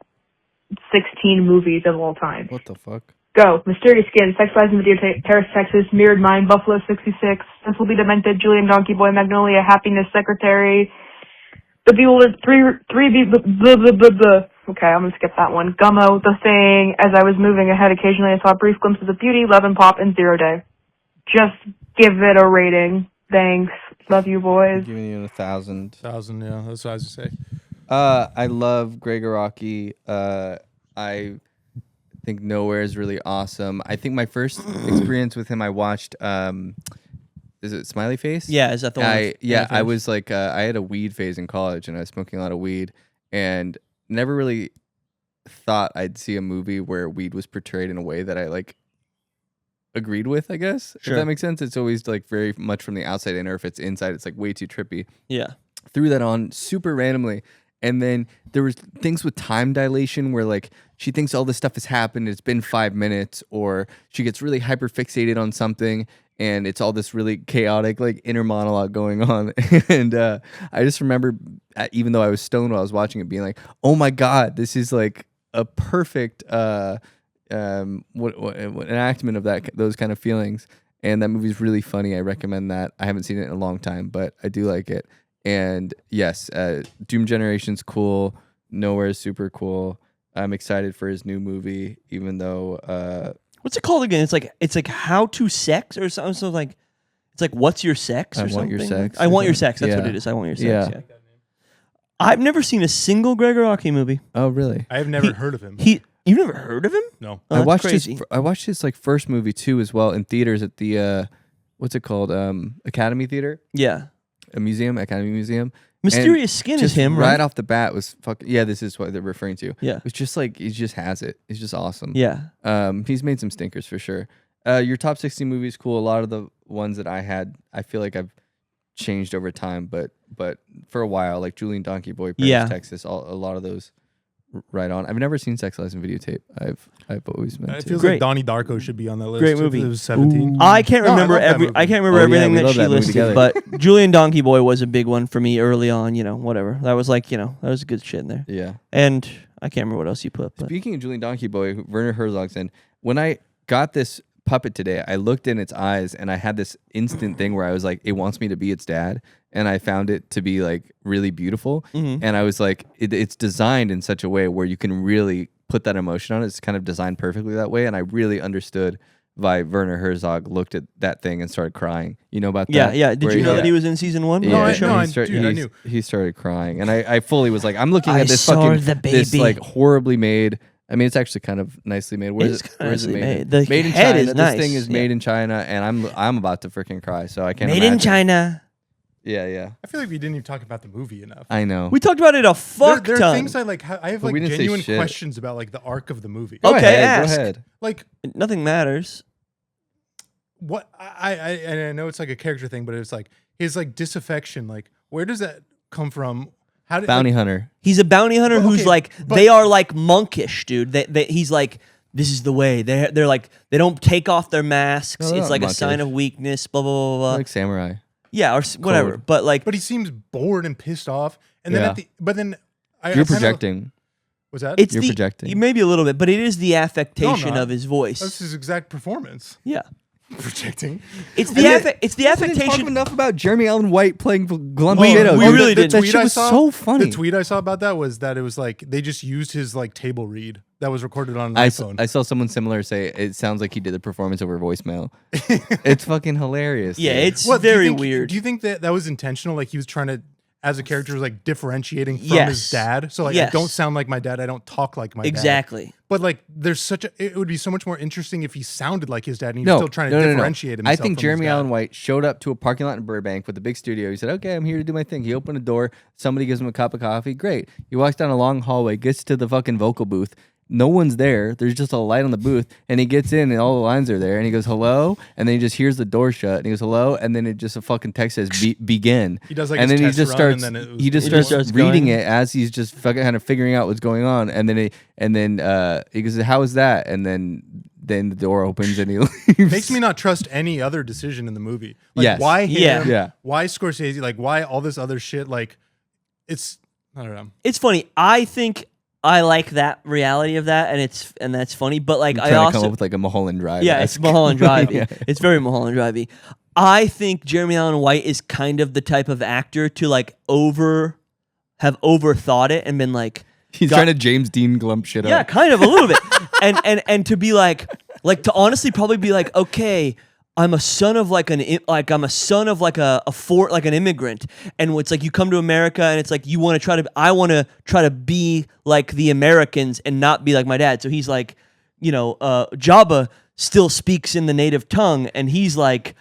16 movies of all time? What the fuck? Go. Mysterious Skin, Sexualized in Videotape, Paris, Texas, Mirrored Mind, Buffalo 66, Sensible Be Demented, Julian Donkey Boy, Magnolia, Happiness Secretary, The Bewildered, blah, blah, blah, blah. Okay, I'm gonna skip that one. Gummo, The Thing, As I Was Moving Ahead, occasionally I saw brief glimpses of beauty, Love and Pop, and 0 Day. Just give it a rating. Thanks. Love you, boys. I'm giving you 1,000. 1,000, yeah. That's what I was gonna say. I love Greg Araki. I think Nowhere is really awesome. I think my first experience with him, I watched. Is it Smiley Face? Yeah, is that the one? I was like, I had a weed phase in college, and I was smoking a lot of weed, and never really thought I'd see a movie where weed was portrayed in a way that I like agreed with, I guess. Sure. If that makes sense. It's always like very much from the outside in, or if it's inside, it's like way too trippy. Yeah. Threw that on super randomly. And then there was things with time dilation where like she thinks all this stuff has happened. It's been 5 minutes, or she gets really hyper fixated on something, and it's all this really chaotic like inner monologue going on. And I just remember, even though I was stoned while I was watching it, being like, "Oh my god, this is like a perfect enactment of those kind of feelings." And that movie's really funny. I recommend that. I haven't seen it in a long time, but I do like it. And yes, Doom Generation's cool. Nowhere is super cool. I'm excited for his new movie, even though what's it called again? It's like How to Sex or something. So like it's like What's Your Sex or I something. Want Your Sex. I Want Your Sex. That's Yeah. what it is. I Want Your Sex. Yeah. Yeah. I've never seen a single Greg Araki movie. Oh, really? I have never heard of him. You've never heard of him? No. Oh, that's crazy. I watched his like first movie too as well in theaters at the what's it called? Academy Theater. Yeah. A museum, Academy Museum. Mysterious Skin is just him, right right? off the bat was fucking yeah. This is what they're referring to. Yeah. It's just like he just has it. He's just awesome. Yeah. He's made some stinkers for sure. Your top 60 movies, cool. A lot of the ones that I had, I feel like I've changed over time, but for a while, like Julian Donkey Boy, Paris, Texas, a lot of those right on. I've never seen Sexualized in Videotape. I've always meant It to. feels Great. like Donnie Darko should be on that list. Great if movie. It was 17. I can't No, I remember love that movie. I can't remember Oh, yeah, everything we that love she that movie listed, together. but Julian Donkey Boy was a big one for me early on. Whatever. That was like that was good shit in there. Yeah. And I can't remember what else you put. But. Speaking of Julian Donkey Boy, Werner Herzog's in. When I got this puppet today, I looked in its eyes and I had this instant thing where I was like, it wants me to be its dad. And I found it to be like really beautiful. Mm-hmm. And I was like, it's designed in such a way where you can really put that emotion on it. It's kind of designed perfectly that way. And I really understood why Werner Herzog looked at that thing and started crying. You know about that? Yeah. Did Where you know that he was in season 1? Yeah, I knew. He started crying. And I fully was like, I'm looking I at this saw fucking, the this baby. like horribly made, I mean, it's actually kind of nicely made. Where It is is it? kinda Where is it nicely made? made. The made in head China. is This nice. thing is Yeah. made in China, and I'm about to freaking cry. So I can't. Made imagine. in China. Yeah. I feel like we didn't even talk about the movie enough. I know. We talked about it a fuck There are ton. things I like. I have But we like didn't say genuine shit. questions about like the arc of the movie. Go Okay, ahead, ask. Go ahead. Like Nothing matters. what and I know it's like a character thing, but it's like his like disaffection. Like where does that come from? How did Bounty hunter. He's a bounty hunter Well, who's okay, like but- they are like monkish, dude. He's like this is the way. They're like they don't take off their masks. No, they're It's not like a sign monkish. of weakness. Blah blah blah blah. Like samurai. Yeah, or whatever. Code. But like But he seems bored and pissed off. And then Yeah. I You're kinda- projecting. Was that? it's You're the projecting. maybe a little bit, but it is the affectation not. of his voice. That's his exact performance. Yeah, Projecting. it's And the then- it's the We didn't talk affectation. enough about Jeremy Allen White playing Glum We- Potato. we dude. really that, didn't. That tweet shit I was saw- so funny. The tweet I saw about that was that it was like they just used his like table read that was recorded on an I iPhone. saw someone similar say it sounds like he did the performance over voicemail. It's fucking hilarious. Yeah, dude. it's Do you very think- weird. Do you think that was intentional? Like he was trying to, as a character, was like differentiating from Yes. his dad. So like, I Yes. don't sound like my dad. I don't talk like my dad. Exactly. But like, there's such a. It would be so much more interesting if he sounded like his dad and he was still trying to differentiate himself. I think from Jeremy his dad. Allen White showed up to a parking lot in Burbank with a big studio. He said, "Okay, I'm here to do my thing." He opened a door. Somebody gives him a cup of coffee. Great. He walks down a long hallway, gets to the fucking vocal booth. No one's there. There's just a light on the booth, and he gets in, and all the lines are there. And he goes, "Hello," and then he just hears the door shut, and he goes, "Hello," and then it just a fucking text says, "Begin." He does like and his then he test just run, starts. and then it was He just He just starts starts reading going. it as he's just fucking kind of figuring out what's going on, and then he goes, "How is that?" And then the door opens, and he leaves. Makes me not trust any other decision in the movie. Like Yes. why him? Yeah. Yeah. Why Scorsese? Like why all this other shit? Like it's I don't know. It's funny. I think I like that reality of that, and that's funny. But like, I'm I trying to also come up with like a Mulholland Drive. yeah, it's Mulholland Drive. Yeah. It's very Mulholland Drive. I think Jeremy Allen White is kind of the type of actor to like have overthought it and been like He's trying to James Dean glump shit yeah, up. kind of a little bit, and to be like to honestly probably be like, okay, I'm a son of like an immigrant, and it's like you come to America and it's like I want to try to be like the Americans and not be like my dad. So he's like, Jabba still speaks in the native tongue, and he's like,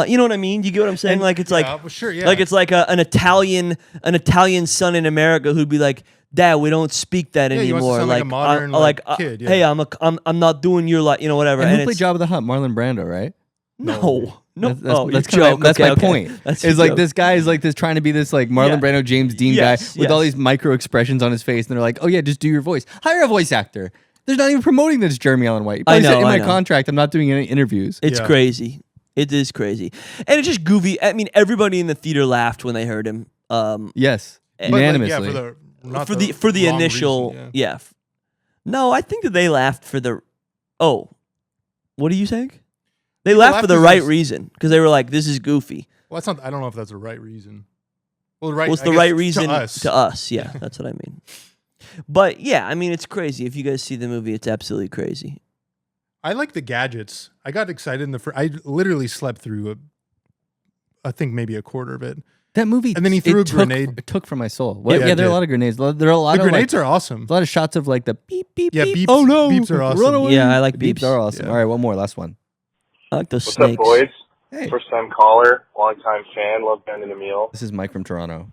you know what I mean? You get what I'm saying? Like it's like, well, sure, yeah. like it's like an Italian son in America who'd be like, Dad, we don't speak that Yeah, he wants to anymore. sound like a modern, kid, yeah. Hey, I'm not doing your whatever. And And who played it's, Jabba the Hutt? Marlon Brando, right? no. That's my point. It's like this guy is like this trying to be this like Marlon Yeah. Brando, James Dean Yes, guy with all yes. these micro expressions on his face, and they're like, "Oh yeah, just do your voice. Hire a voice actor." They're not even promoting this Jeremy Allen White. He probably said in my contract, I'm not doing any interviews. It's crazy. It is crazy, and it's just goofy. I mean, everybody in the theater laughed when they heard him. Yes, But, like, unanimously. for the wrong initial reason, yeah. No, I think that they laughed for the. Oh, what are you saying? They laughed for the right reason because they were like, "This is goofy." Well, that's not. I don't know if that's the right reason. Well, It's I the guess right reason to us. Yeah, that's what I mean. But yeah, I mean, it's crazy. If you guys see the movie, it's absolutely crazy. I like the gadgets. I got excited in the first. I literally slept through I think maybe a quarter of it. That movie, and then he threw a grenade. It took from my soul. Well, Yeah, yeah, it there are a did. lot of grenades. There are a lot The of grenades are awesome. a lot of shots of like the beep beep Yeah, beep. beeps- Oh no, beeps are awesome. Run away. Yeah, I like beeps. beeps. Are awesome. Yeah. All right, one more, last one. I like those What's snakes. up, boys? Hey, First time caller, long time fan, love Ben and Emil. this is Mike from Toronto.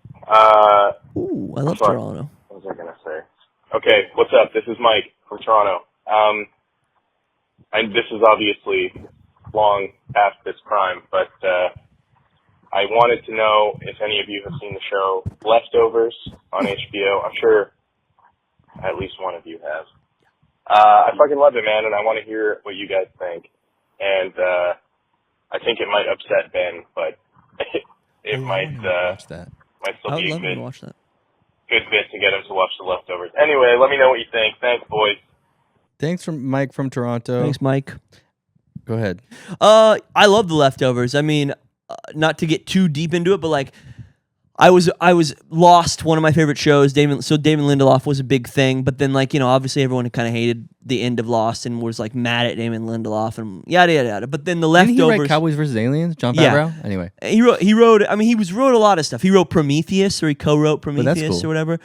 Ooh, I love sorry. Toronto. What was I gonna say? Okay, what's up? This is Mike from Toronto. And this is obviously long past this crime, but I wanted to know if any of you have seen the show Leftovers on HBO. I'm sure at least one of you have. I fucking love it, man, and I want to hear what you guys think. And I think it might upset Ben, but it might watch that. might still I be would a love to good watch that. bit to get him to watch The Leftovers. Anyway, let me know what you think. Thanks, boys. Thanks from Mike from Toronto. Thanks, Mike. Go ahead. I love The Leftovers. I mean, not to get too deep into it, but like, I was Lost, one of my favorite shows. David Lindelof was a big thing, but then like, obviously everyone kind of hated the end of Lost and was like mad at Damon Lindelof and yada yada yada. But then The Didn't he Leftovers. write Cowboys vs. Aliens? John Yeah. Favreau? Anyway. He wrote. I mean, he wrote a lot of stuff. He wrote Prometheus, or he co-wrote Prometheus, cool. or whatever.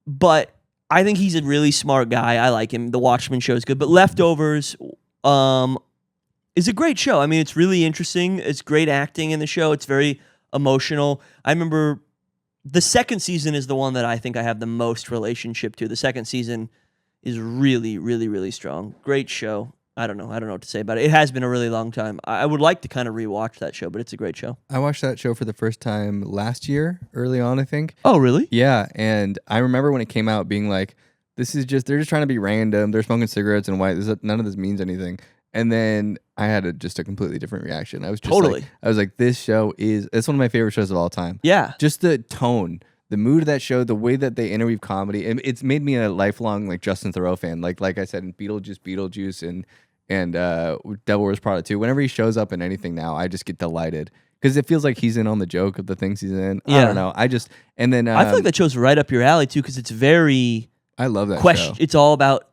But I think he's a really smart guy. I like him. The Watchmen show is good, but Leftovers, is a great show. I mean, it's really interesting. It's great acting in the show. It's very emotional. I remember the second season is the one that I think I have the most relationship to. The second season is really, really, really strong. Great show. I don't know what to say about it. It has been a really long time. I would like to kind of rewatch that show, but it's a great show. I watched that show for the first time last year, early on, I think. Oh, really? Yeah, and I remember when it came out being like, they're just trying to be random. They're smoking cigarettes and white. None of this means anything. And then I had just a completely different reaction. I was just Totally. this show it's one of my favorite shows of all time. Yeah. Just the tone, the mood of that show, the way that they interweave comedy. And it's made me a lifelong like Justin Theroux fan. Like I said, in Beetlejuice and Devil Wears Prada 2. Whenever he shows up in anything now, I just get delighted. Because it feels like he's in on the joke of the things he's in. I Yeah. don't know. I feel like that show's right up your alley too, because it's very I love that question. show. It's all about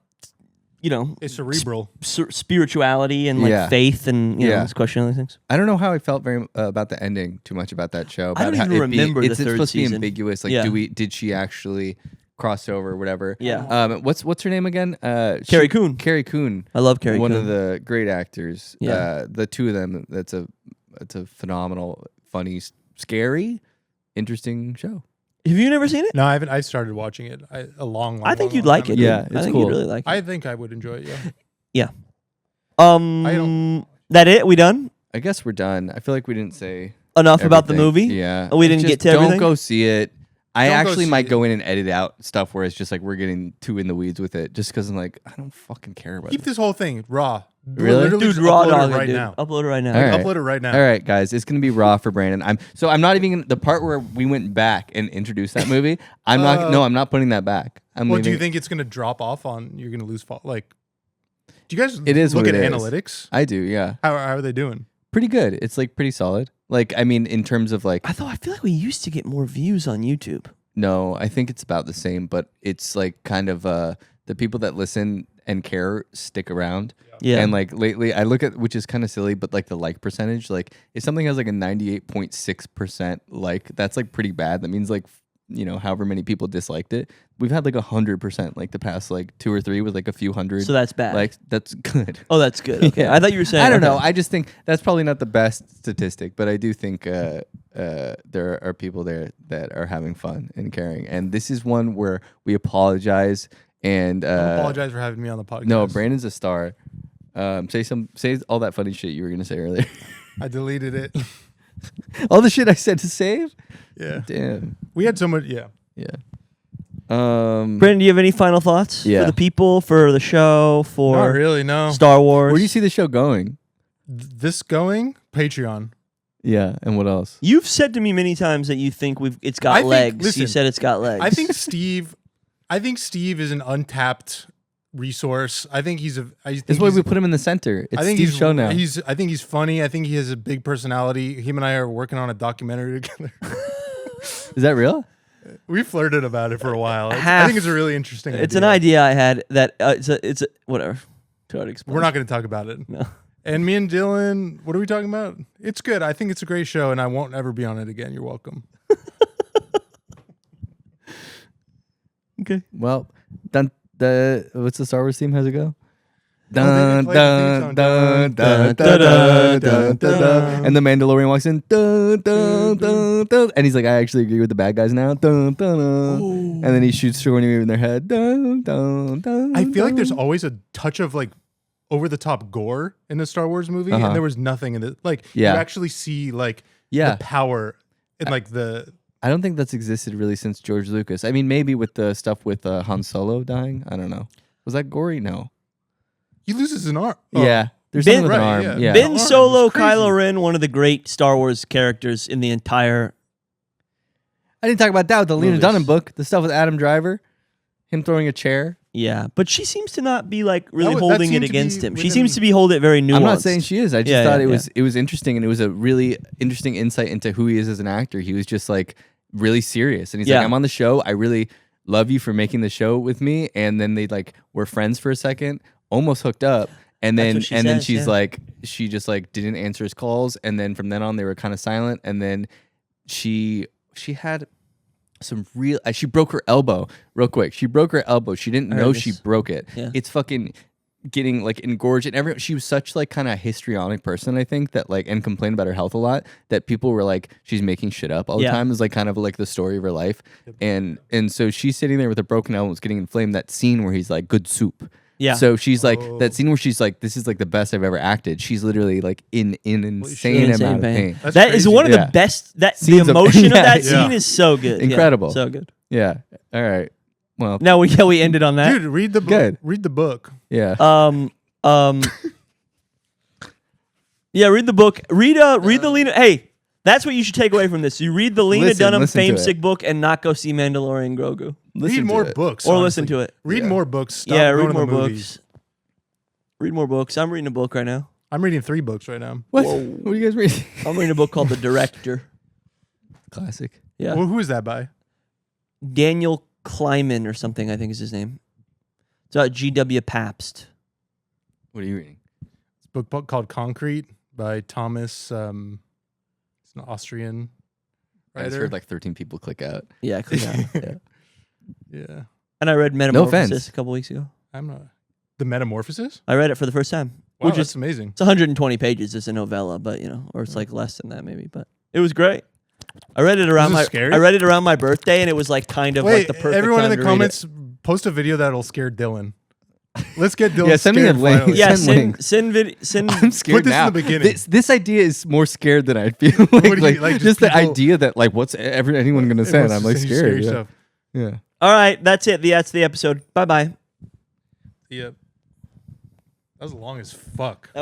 It's cerebral. spirituality and like Yeah. faith and you know, Yeah. it's questioning these things. I don't know how I felt very about the ending too much about that show. I don't about how even it being- remember the it's third supposed to be season. ambiguous. Like, Yeah. did she actually cross over or whatever? Yeah. What's her name again? Carrie Coon. Carrie Coon. I love Carrie One Coon. of the great actors. Yeah. The two of them. It's a phenomenal, funny, scary, interesting show. Have you never seen it? No, I haven't. I started watching it I think you'd like it. Yeah, dude. I it's think cool. you'd really like it. I think I would enjoy it. Yeah. Yeah. don't- That it? We done? I guess we're done. I feel like we didn't say Enough about the everything. movie? Yeah. Oh, we didn't Just get to everything? Don't go see it. I Don't go actually see might it. go in and edit out stuff where it's just like we're getting too in the weeds with it, just because I'm like, I don't fucking care about Keep it. this whole thing raw. Really? Literally Dude, just raw upload dog it it, right dude. now. Upload it right now. All right. Upload it right now. All right, guys, it's gonna be raw for Brandon. I'm not even the part where we went back and introduced that movie. I'm not putting that back. I'm Well, do you leaving. think it's going to drop off on? You're going to lose like? Do you guys It is look what at it is. analytics? I do, yeah. How are they doing? Pretty good. It's like pretty solid. Like, I mean, in terms of like, I feel like we used to get more views on YouTube. no, I think it's about the same, but it's like kind of the people that listen and care stick around. Yeah. And like lately, I look at, which is kind of silly, but like the like percentage, like if something has like a 98.6% like, that's like pretty bad. That means like, you know, however many people disliked it. We've had like 100% like the past like 2 or 3 with like a few hundred. So that's bad. Like that's good. Oh, that's good. Okay. Yeah. I thought you were saying. I don't know. okay. I just think that's probably not the best statistic, but I do think there are people there that are having fun and caring. And this is one where we apologize and I apologize for having me on the podcast. no, Brandon's a star. Say all that funny shit you were gonna say earlier. I deleted it. All the shit I said to save. Yeah. Damn. We had so much. Yeah. Yeah. Brandon, do you have any final thoughts Yeah. for the people, for the show, for Not really. No. Star Wars? Where do you see the show going? This going Patreon. Yeah, and what else? You've said to me many times that you think it's got I think- legs. You listen, said it's got legs. I think Steve is an untapped resource. I think he's a. That's why we put him in the center. It's Steve's show now. I think he's funny. I think he has a big personality. Him and I are working on a documentary together. Is that real? We flirted about it for a while. I Half- think it's a really interesting. it's an idea I had that it's a whatever. Try to explain. We're not going to talk about it. No. And me and Dylan, what are we talking about? It's good. I think it's a great show, and I won't ever be on it again. You're welcome. Okay. Well, what's the Star Wars theme? How's it go? they Dun, play the dun, theme dun, song. dun, dun, dun, dun, dun. And the Mandalorian walks in, dun, dun, dun, dun, and he's like, I actually agree with the bad guys now. Dun, dun, dun. And then he shoots Sigourney Weaver in their head. Dun, dun, dun, I feel like there's dun. always a touch of like over the top gore in a Star Wars movie, Uh-huh. and there was nothing in it. Like Yeah. you actually see like Yeah. the power and like the. I don't think that's existed really since George Lucas. I mean, maybe with the stuff with Han Solo dying. I don't know. Was that gory? No. He loses an arm. Oh, Yeah. There's Ben- something with an right, arm. yeah. Yeah. Ben arm Solo, is crazy. Kylo Ren, one of the great Star Wars characters in the entire. I didn't talk about that with the Lena Movies. Dunham book. The stuff with Adam Driver, him throwing a chair. Yeah, but she seems to not be like really that holding it seemed to against be him. She within- seems to be holding it very nuanced. I'm not saying she is. I just Yeah, thought yeah, it was interesting, and it was a really interesting insight into who he is as an actor. He was just like really serious, and he's Yeah. like, "I'm on the show. I really love you for making the show with me." And then they like were friends for a second, almost hooked up, and That's then what she then says, she's yeah. like, she just like didn't answer his calls, and then from then on they were kind of silent, and then she had some real. She broke her elbow real quick. She broke her elbow. She didn't I heard know this. she broke it. Yeah. It's fucking getting like engorged, and everyone. She was such like kind of histrionic person, I think, that like, and complained about her health a lot, that people were like, she's making shit up all the Yeah. time. Is like kind of like the story of her life, and so she's sitting there with a broken elbow, it's getting inflamed. That scene where he's like, good soup. Yeah. So she's like, Oh. that scene where she's like, this is like the best I've ever acted. She's literally like in insane Insane amount of pain. pain. That's That is crazy. one of Yeah. the best. That the Scenes of- emotion of Yeah, that yeah. scene is so good. Yeah, Incredible. so good. Yeah. All right. Well, Now we ended on that. Dude, read the book. Good. Read the book. yeah. Yeah, read the book. Read the Lena. Hey, that's what you should take away from this. You read the Lena Listen Dunham to Fame it. Sick book and not go see Mandalorian Grogu. Read more books. Or honestly. listen to it. Read Yeah. more books. Stop Yeah, going read to more the movies. books. Read more books. I'm reading a book right now. I'm reading 3 books right now. What? Whoa. What are you guys reading? I'm reading a book called The Director. Classic. Yeah. Well, who is that by? Daniel Kleiman or something, I think is his name. It's about G.W. Pabst. What are you reading? It's a book called Concrete by Thomas. It's an Austrian I just writer. heard like 13 people click out. Yeah, click on it. Yeah. Yeah, And I read Metamorphosis offense. a couple weeks ago. I'm not. The Metamorphosis. I read it for the first time. Wow, which that's is amazing. it's 120 pages. It's a novella, but or it's like less than that maybe. But it was great. I read it around Was it my scary? I read it around my birthday, and it was like kind of Wait, like the perfect everyone time in the to read it. comments post a video that'll scare Dylan. Let's get Dylan. Yeah, send me a scared link. finally. Yeah, Send send links. send. I'm scared Put this in now. the beginning. This idea is more scared than I feel. What do you- like, like, just just the people- idea that like what's anyone gonna say? And I'm like Scary scared. Yeah. stuff. Yeah. All right, that's it. That's the episode. Bye bye. Yep. That was long as fuck.